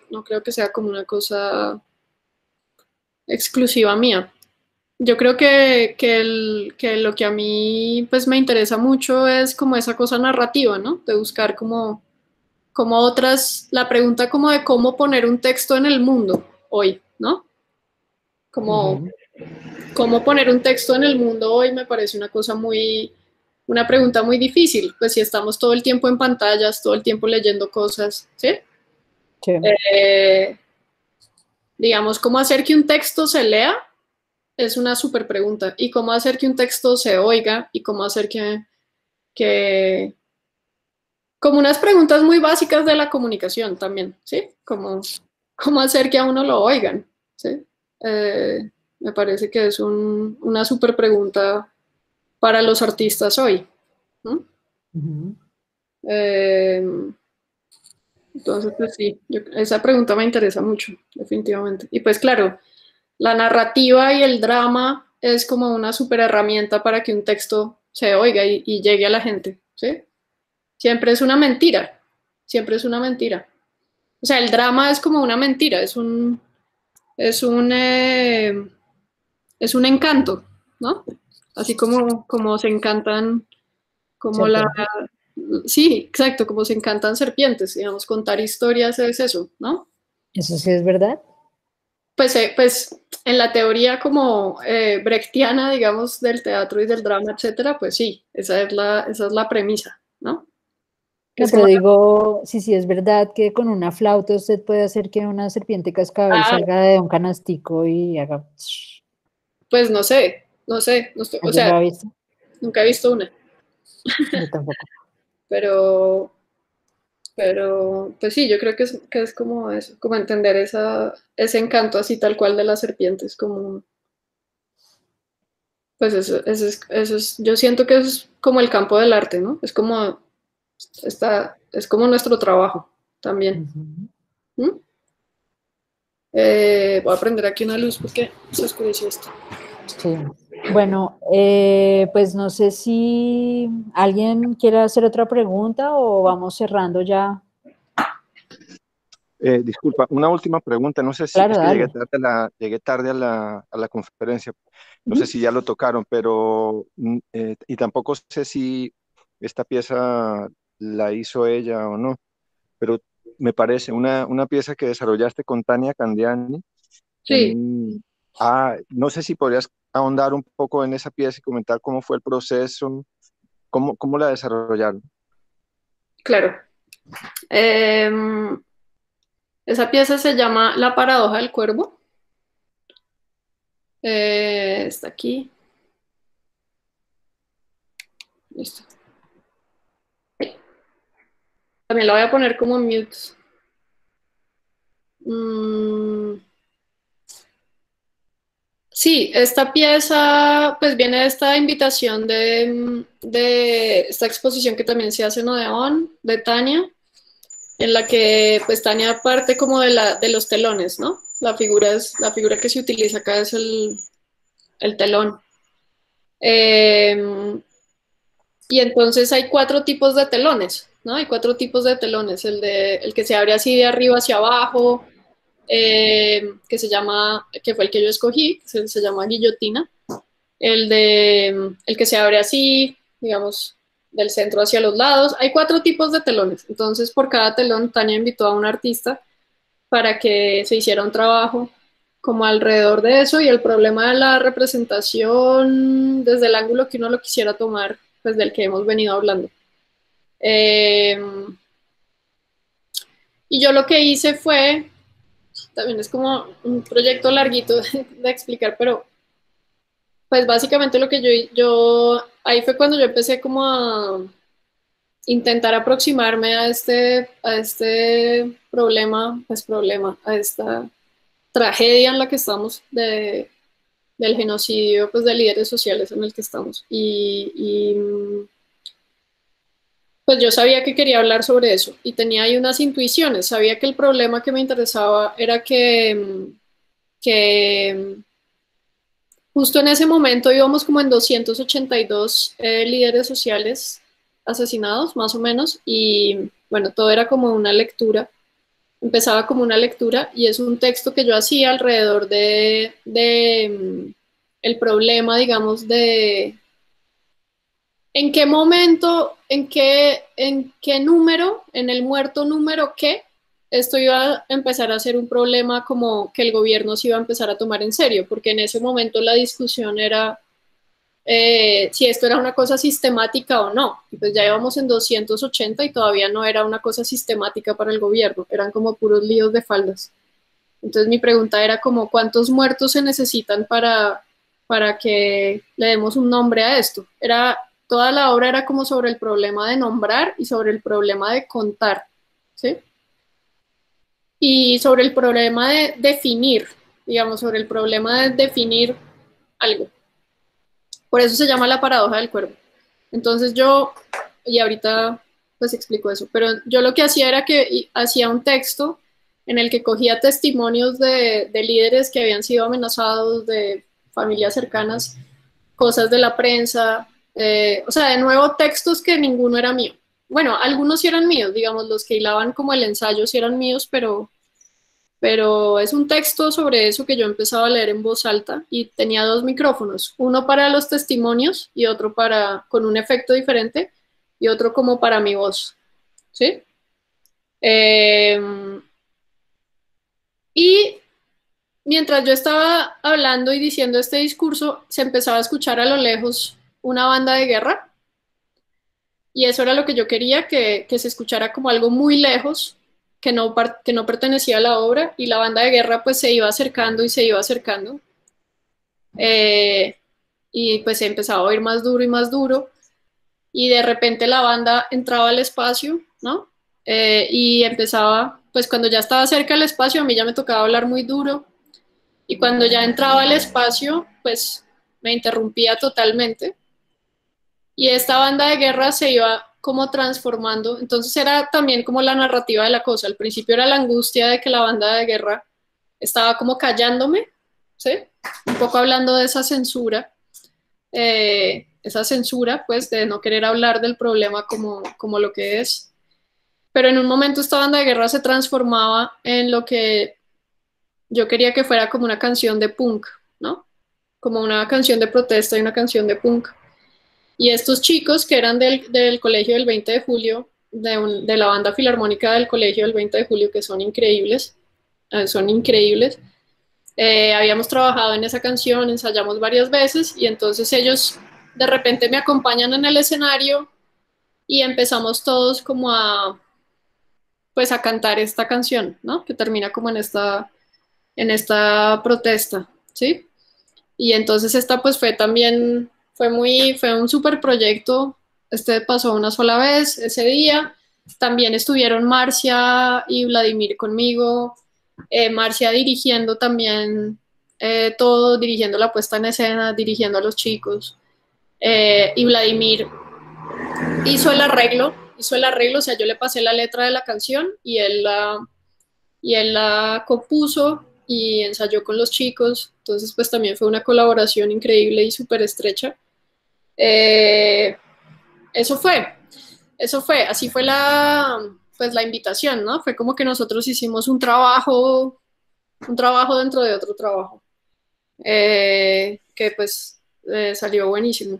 No creo que sea como una cosa exclusiva mía. Yo creo que lo que a mí pues me interesa mucho es como esa cosa narrativa, ¿no? De buscar como otras, la pregunta como de cómo poner un texto en el mundo hoy, ¿no? Como cómo poner un texto en el mundo hoy me parece una pregunta muy difícil, pues si estamos todo el tiempo en pantallas, todo el tiempo leyendo cosas, ¿sí? Sí. Digamos, ¿cómo hacer que un texto se lea? Es una súper pregunta. ¿Y cómo hacer que un texto se oiga? ¿Y cómo hacer como unas preguntas muy básicas de la comunicación también, ¿sí? Cómo hacer que a uno lo oigan, ¿sí? Me parece que es una súper pregunta para los artistas hoy, ¿no? Entonces, pues sí, esa pregunta me interesa mucho, definitivamente. Y pues claro, la narrativa y el drama es como una súper herramienta para que un texto se oiga y llegue a la gente, ¿sí? Siempre es una mentira, siempre es una mentira. O sea, el drama es como una mentira, es un encanto, ¿no? Así como se encantan, como sí, exacto, como se encantan serpientes, digamos, contar historias es eso, ¿no? ¿Eso sí es verdad? Pues en la teoría como brechtiana, digamos, del teatro y del drama, etcétera, pues sí, esa es la premisa, ¿no? No, pero digo, sí es verdad que con una flauta usted puede hacer que una serpiente cascabel salga de un canastico y haga... Pues no sé, o ¿Alguien lo sea, ha visto? nunca he visto una, Yo tampoco. pero pues sí, yo creo que es como eso, como entender ese encanto así tal cual de las serpientes, como, pues yo siento que es como el campo del arte, ¿no? Es como nuestro trabajo también. ¿Mm? Voy a prender aquí una luz porque se oscureció esto. Sí. Bueno, pues no sé si alguien quiere hacer otra pregunta o vamos cerrando ya. Disculpa, una última pregunta. No sé si Claro, es que dale. llegué tarde a la conferencia. No sé si ya lo tocaron, pero y tampoco sé si esta pieza la hizo ella o no. Pero me parece una pieza que desarrollaste con Tania Candiani. Sí, No sé si podrías ahondar un poco en esa pieza y comentar cómo fue el proceso, cómo la desarrollaron. claro. Esa pieza se llama La paradoja del cuervo. Está aquí. Listo. También la voy a poner como mute. Sí, esta pieza pues viene de esta invitación de esta exposición que también se hace en Odeón, de Tania, en la que pues Tania parte como de los telones, ¿no? La figura que se utiliza acá es el telón. Y entonces hay 4 tipos de telones, ¿no? Hay 4 tipos de telones, el que se abre así de arriba hacia abajo, que fue el que yo escogí, se llama guillotina, el que se abre así, digamos, del centro hacia los lados. Hay 4 tipos de telones, entonces por cada telón Tania invitó a un artista para que se hiciera un trabajo como alrededor de eso y el problema de la representación desde el ángulo que uno lo quisiera tomar pues, del que hemos venido hablando. Y yo lo que hice fue, también es como un proyecto larguito de explicar, pero pues básicamente lo que ahí fue cuando yo empecé como a intentar aproximarme a este problema, a esta tragedia en la que estamos del genocidio, pues de líderes sociales en el que estamos. Pues yo sabía que quería hablar sobre eso y tenía ahí unas intuiciones. Sabía que el problema que me interesaba era que justo en ese momento íbamos como en 282 líderes sociales asesinados, más o menos, y bueno, todo era como una lectura. Empezaba como una lectura y es un texto que yo hacía alrededor de el problema, digamos, de en qué momento, en qué número, en el muerto número qué, esto iba a empezar a ser un problema como que el gobierno se iba a empezar a tomar en serio, porque en ese momento la discusión era si esto era una cosa sistemática o no. Y pues ya íbamos en 280 y todavía no era una cosa sistemática para el gobierno, eran como puros líos de faldas. Entonces mi pregunta era como, ¿cuántos muertos se necesitan para que le demos un nombre a esto? Toda la obra era como sobre el problema de nombrar y sobre el problema de contar, ¿sí? Y sobre el problema de definir, digamos, sobre el problema de definir algo. Por eso se llama la paradoja del cuervo. Entonces y ahorita pues explico eso, pero yo lo que hacía era que hacía un texto en el que cogía testimonios de líderes que habían sido amenazados, de familias cercanas, cosas de la prensa, o sea, de nuevo textos que ninguno era mío. Bueno, algunos sí eran míos, digamos, los que hilaban como el ensayo sí eran míos, pero es un texto sobre eso que yo empezaba a leer en voz alta y tenía dos micrófonos, uno para los testimonios y otro con un efecto diferente y otro como para mi voz, ¿sí? Y mientras yo estaba hablando y diciendo este discurso, se empezaba a escuchar a lo lejos una banda de guerra y eso era lo que yo quería, que se escuchara como algo muy lejos, que no pertenecía a la obra, y la banda de guerra pues se iba acercando y se iba acercando. Y pues se empezaba a oír más duro y más duro, y de repente la banda entraba al espacio, ¿no? Y empezaba, pues cuando ya estaba cerca del espacio, a mí ya me tocaba hablar muy duro, y cuando ya entraba al espacio, pues me interrumpía totalmente, y esta banda de guerra se iba como transformando, entonces era también como la narrativa de la cosa. Al principio era la angustia de que la banda de guerra estaba como callándome, ¿sí? Un poco hablando de esa censura pues de no querer hablar del problema como lo que es, pero en un momento esta banda de guerra se transformaba en lo que yo quería que fuera como una canción de punk, ¿no? Como una canción de protesta y una canción de punk. Y estos chicos que eran del Colegio del 20 de Julio, de la banda filarmónica del Colegio del 20 de Julio, que son increíbles, habíamos trabajado en esa canción, ensayamos varias veces, y entonces ellos de repente me acompañan en el escenario y empezamos todos como pues a cantar esta canción, ¿no? Que termina como en esta protesta, ¿sí? Y entonces esta pues fue un súper proyecto. Pasó una sola vez ese día. También estuvieron Marcia y Vladimir conmigo. Marcia dirigiendo también todo, dirigiendo la puesta en escena, dirigiendo a los chicos. Y Vladimir hizo el arreglo, o sea, yo le pasé la letra de la canción y él la compuso y ensayó con los chicos. Entonces pues también fue una colaboración increíble y súper estrecha. Eso fue, así fue pues la invitación, ¿no? Fue como que nosotros hicimos un trabajo dentro de otro trabajo, que pues salió buenísimo.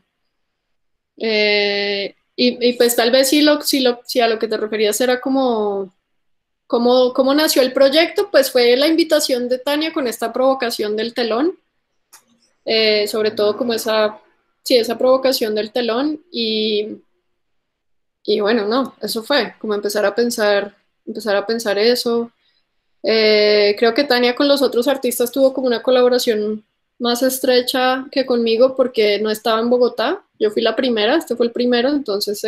Y pues tal vez si a lo que te referías era como cómo nació el proyecto, pues fue la invitación de Tania con esta provocación del telón, sobre todo como esa sí, esa provocación del telón y bueno, no, eso fue, como empezar a pensar eso. Creo que Tania con los otros artistas tuvo como una colaboración más estrecha que conmigo porque no estaba en Bogotá. Yo fui la primera, este fue el primero, entonces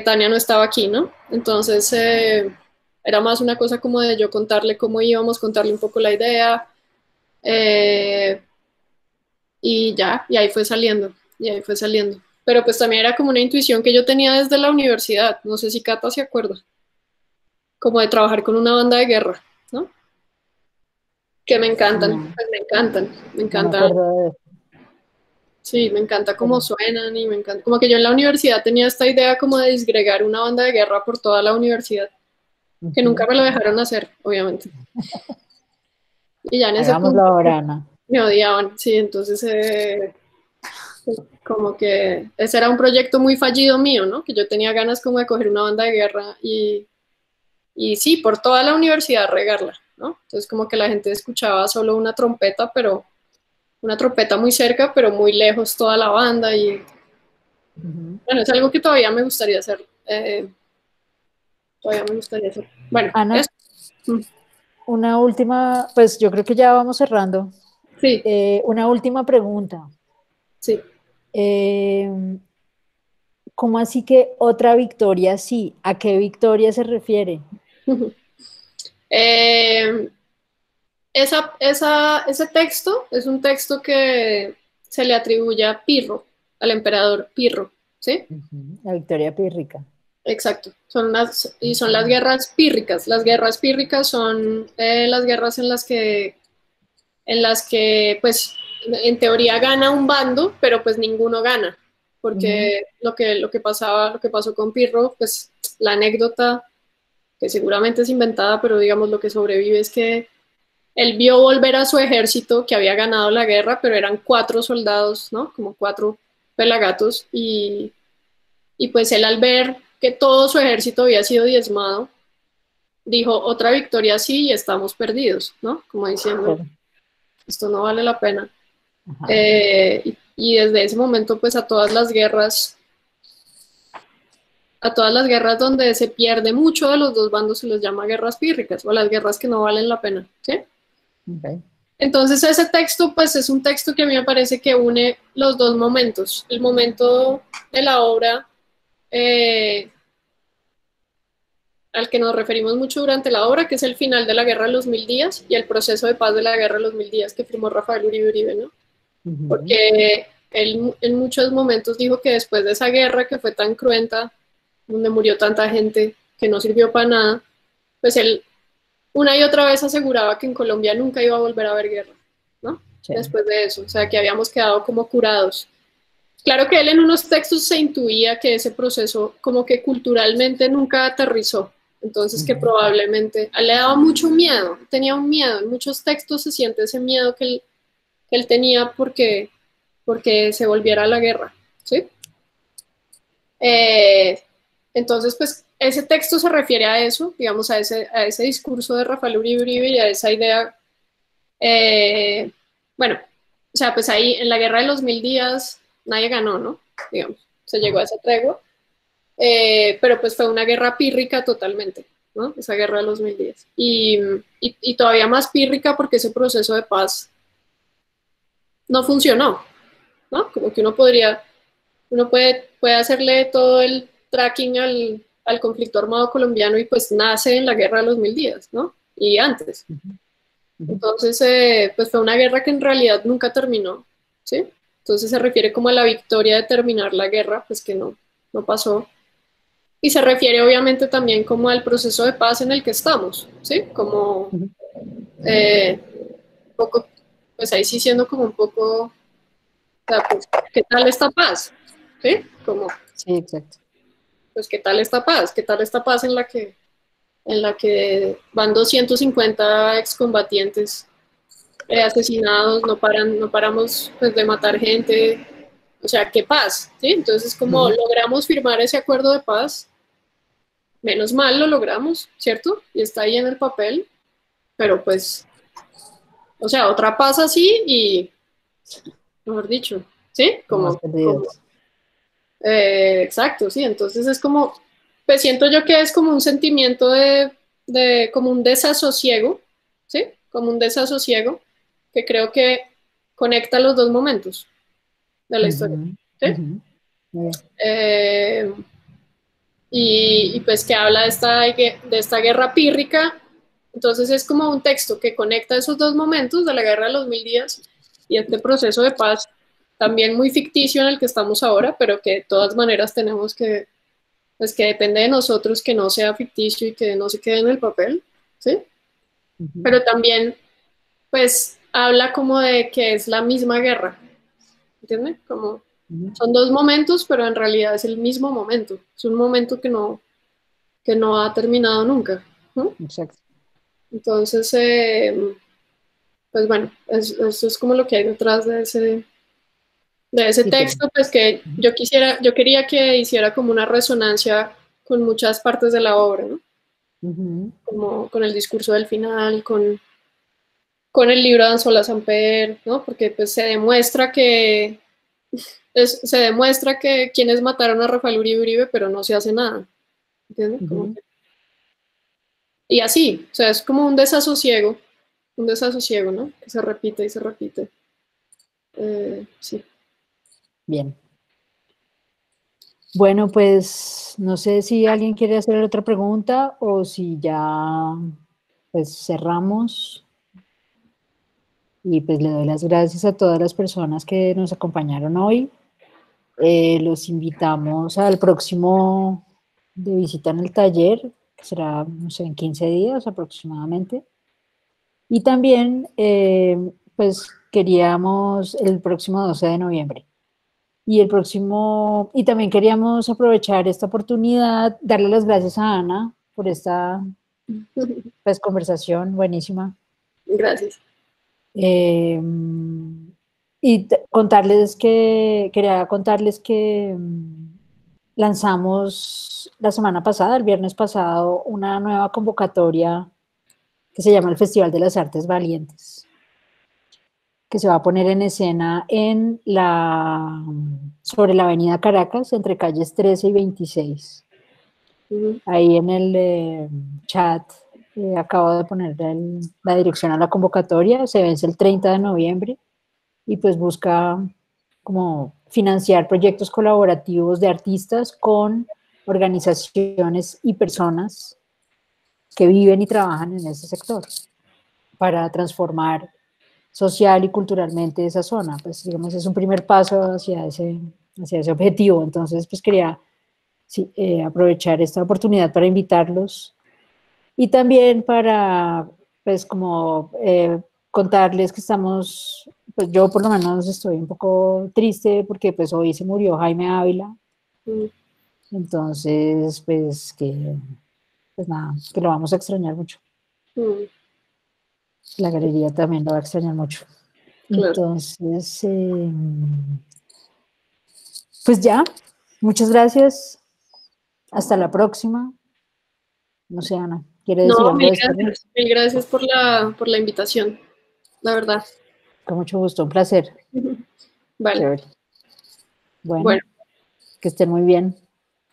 Tania no estaba aquí, ¿no? Entonces era más una cosa como de yo contarle cómo íbamos, contarle un poco la idea eh, y ya, y ahí fue saliendo, y ahí fue saliendo. Pero pues también era como una intuición que yo tenía desde la universidad, no sé si Cata se acuerda, como de trabajar con una banda de guerra, ¿no? Que me encantan, No, pues me encantan, me no me encantan. acuerdo de eso. Sí, me encanta cómo Pero, suenan y me encanta. Como que yo en la universidad tenía esta idea como de disgregar una banda de guerra por toda la universidad, que nunca ujú. me lo dejaron hacer, obviamente. Y ya en ese Hagámoslo punto ahora, Ana. me odiaban, sí, entonces como que ese era un proyecto muy fallido mío, ¿no? Que yo tenía ganas como de coger una banda de guerra y sí, por toda la universidad regarla, ¿no? Entonces como que la gente escuchaba solo una trompeta, pero una trompeta muy cerca, pero muy lejos toda la banda y Ujú. bueno, es algo que todavía me gustaría hacer. Todavía me gustaría hacer. Bueno, Ana, eso. Mm, una última, pues yo creo que ya vamos cerrando. sí, Una última pregunta. sí. Eh, ¿Cómo así que otra victoria sí? ¿A qué victoria se refiere? Eh, ese texto es un texto que se le atribuye a Pirro, al emperador Pirro, ¿sí? Ujú. La victoria pírrica. Exacto. Son las Ujú. guerras pírricas. Las guerras pírricas son las guerras en las que, pues, en teoría gana un bando, pero pues ninguno gana. Ujú. Porque lo que pasó con Pirro, pues la anécdota, que seguramente es inventada, pero digamos lo que sobrevive es que él vio volver a su ejército que había ganado la guerra, pero eran 4 soldados, ¿no? Como 4 pelagatos, y pues él al ver que todo su ejército había sido diezmado, dijo, otra victoria sí y estamos perdidos, ¿no? Como diciendo, Claro. esto no vale la pena. Ajá. Y desde ese momento, pues a todas las guerras donde se pierde mucho de los dos bandos se les llama guerras pírricas o las guerras que no valen la pena, ¿sí? Ok. Entonces ese texto, pues es un texto que a mí me parece que une los dos momentos, el momento de la obra eh, al que nos referimos mucho durante la obra, que es el final de la Guerra de los Mil Días y el proceso de paz de la Guerra de los Mil Días que firmó Rafael Uribe Uribe, ¿no? Ujú. Porque él en muchos momentos dijo que después de esa guerra que fue tan cruenta, donde murió tanta gente que no sirvió para nada, pues él una y otra vez aseguraba que en Colombia nunca iba a volver a haber guerra, ¿no? Sí. Después de eso, o sea, que habíamos quedado como curados. Claro que él en unos textos se intuía que ese proceso como que culturalmente nunca aterrizó, entonces que Ujú. probablemente a él le daba mucho miedo, tenía un miedo, en muchos textos se siente ese miedo que él tenía porque se volviera a la guerra, ¿sí? Eh, entonces, pues ese texto se refiere a eso, digamos, a ese discurso de Rafael Uribe Uribe y a esa idea, eh, bueno, o sea, pues ahí en la guerra de los mil días nadie ganó, ¿no? Digamos, se llegó a esa tregua, pero pues fue una guerra pírrica totalmente, ¿no? Esa guerra de los mil días. Y todavía más pírrica porque ese proceso de paz no funcionó, ¿no? Como que uno puede hacerle todo el tracking al conflicto armado colombiano y pues nace en la guerra de los mil días, ¿no? Y antes. Ujú. Ujú. Entonces, pues fue una guerra que en realidad nunca terminó, ¿sí? Entonces se refiere como a la victoria de terminar la guerra, pues que no pasó. Y se refiere obviamente también como al proceso de paz en el que estamos, ¿sí? Como Ujú. eh, un poco, pues ahí sí siendo como un poco, o sea, pues, ¿qué tal esta paz? ¿Sí? Como, Sí, exacto. pues, ¿qué tal esta paz? ¿Qué tal esta paz en la que van 250 excombatientes asesinados, no paramos pues, de matar gente? O sea, ¿qué paz? ¿Sí? Entonces, como Ujú. logramos firmar ese acuerdo de paz, menos mal lo logramos, ¿cierto? Y está ahí en el papel, pero pues, o sea, otra paz así y, mejor dicho. ¿sí? Más perdidos. Exacto, sí, entonces es como, pues siento yo que es como un sentimiento como un desasosiego, ¿sí? Como un desasosiego que creo que conecta los dos momentos de la historia, Ujú, ¿sí? ujú. Muy bien. Eh, y pues que habla de esta guerra pírrica. Entonces es como un texto que conecta esos dos momentos de la guerra de los 1000 días y este proceso de paz también muy ficticio en el que estamos ahora, pero que de todas maneras tenemos que, pues que depende de nosotros que no sea ficticio y que no se quede en el papel, ¿sí? Ujú, Pero también, pues, habla como de que es la misma guerra, ¿entiendes? Como ujú. son dos momentos, pero en realidad es el mismo momento. Es un momento que no ha terminado nunca, ¿no? Exacto. Entonces, pues bueno, eso es como lo que hay detrás de ese Sí, pero, texto, pues que ujú, yo quería que hiciera como una resonancia con muchas partes de la obra, ¿no? ujú. Como con el discurso del final, con el libro de Anzola Samper, ¿no? Porque pues se demuestra que quienes mataron a Rafael Uribe Uribe, pero no se hace nada, ¿entiendes? Ujú. Y así, o sea, es como un desasosiego, ¿no? Que se repite y se repite. Sí. Bien. Bueno, pues no sé si alguien quiere hacer otra pregunta o si ya pues cerramos y pues le doy las gracias a todas las personas que nos acompañaron hoy. Los invitamos al próximo de visita en el taller, que será, no sé, en 15 días aproximadamente. Y también, pues queríamos el próximo 12 de noviembre. Y también queríamos aprovechar esta oportunidad, darle las gracias a Ana por esta pues, conversación buenísima. Gracias. Eh, quería contarles que lanzamos la semana pasada, el viernes pasado, una nueva convocatoria que se llama el Festival de las Artes Valientes, que se va a poner en escena sobre la avenida Caracas, entre calles 13 y 26. Ujú. Ahí en el chat acabo de poner la dirección a la convocatoria, se vence el 30 de noviembre y pues busca como financiar proyectos colaborativos de artistas con organizaciones y personas que viven y trabajan en ese sector para transformar social y culturalmente esa zona. Pues digamos, es un primer paso hacia ese objetivo. Entonces, pues quería sí, aprovechar esta oportunidad para invitarlos y también para, pues como contarles que pues yo por lo menos estoy un poco triste porque pues hoy se murió Jaime Ávila. Mm. Entonces, pues nada, que lo vamos a extrañar mucho. Mm. La galería también lo va a extrañar mucho. Claro. Entonces, pues ya, muchas gracias. Hasta la próxima. No sé, Ana, ¿quiere decir No, algo de cierre? mil gracias por la invitación, la verdad. Con mucho gusto, un placer. Vale, Chévere. Bueno, bueno, que estén muy bien.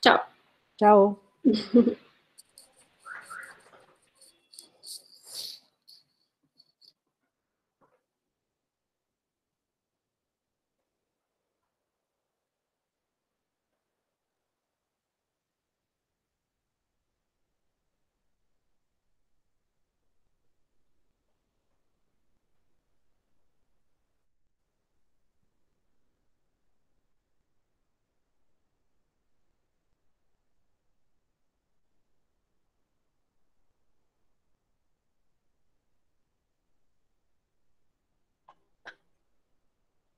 chao. Chao.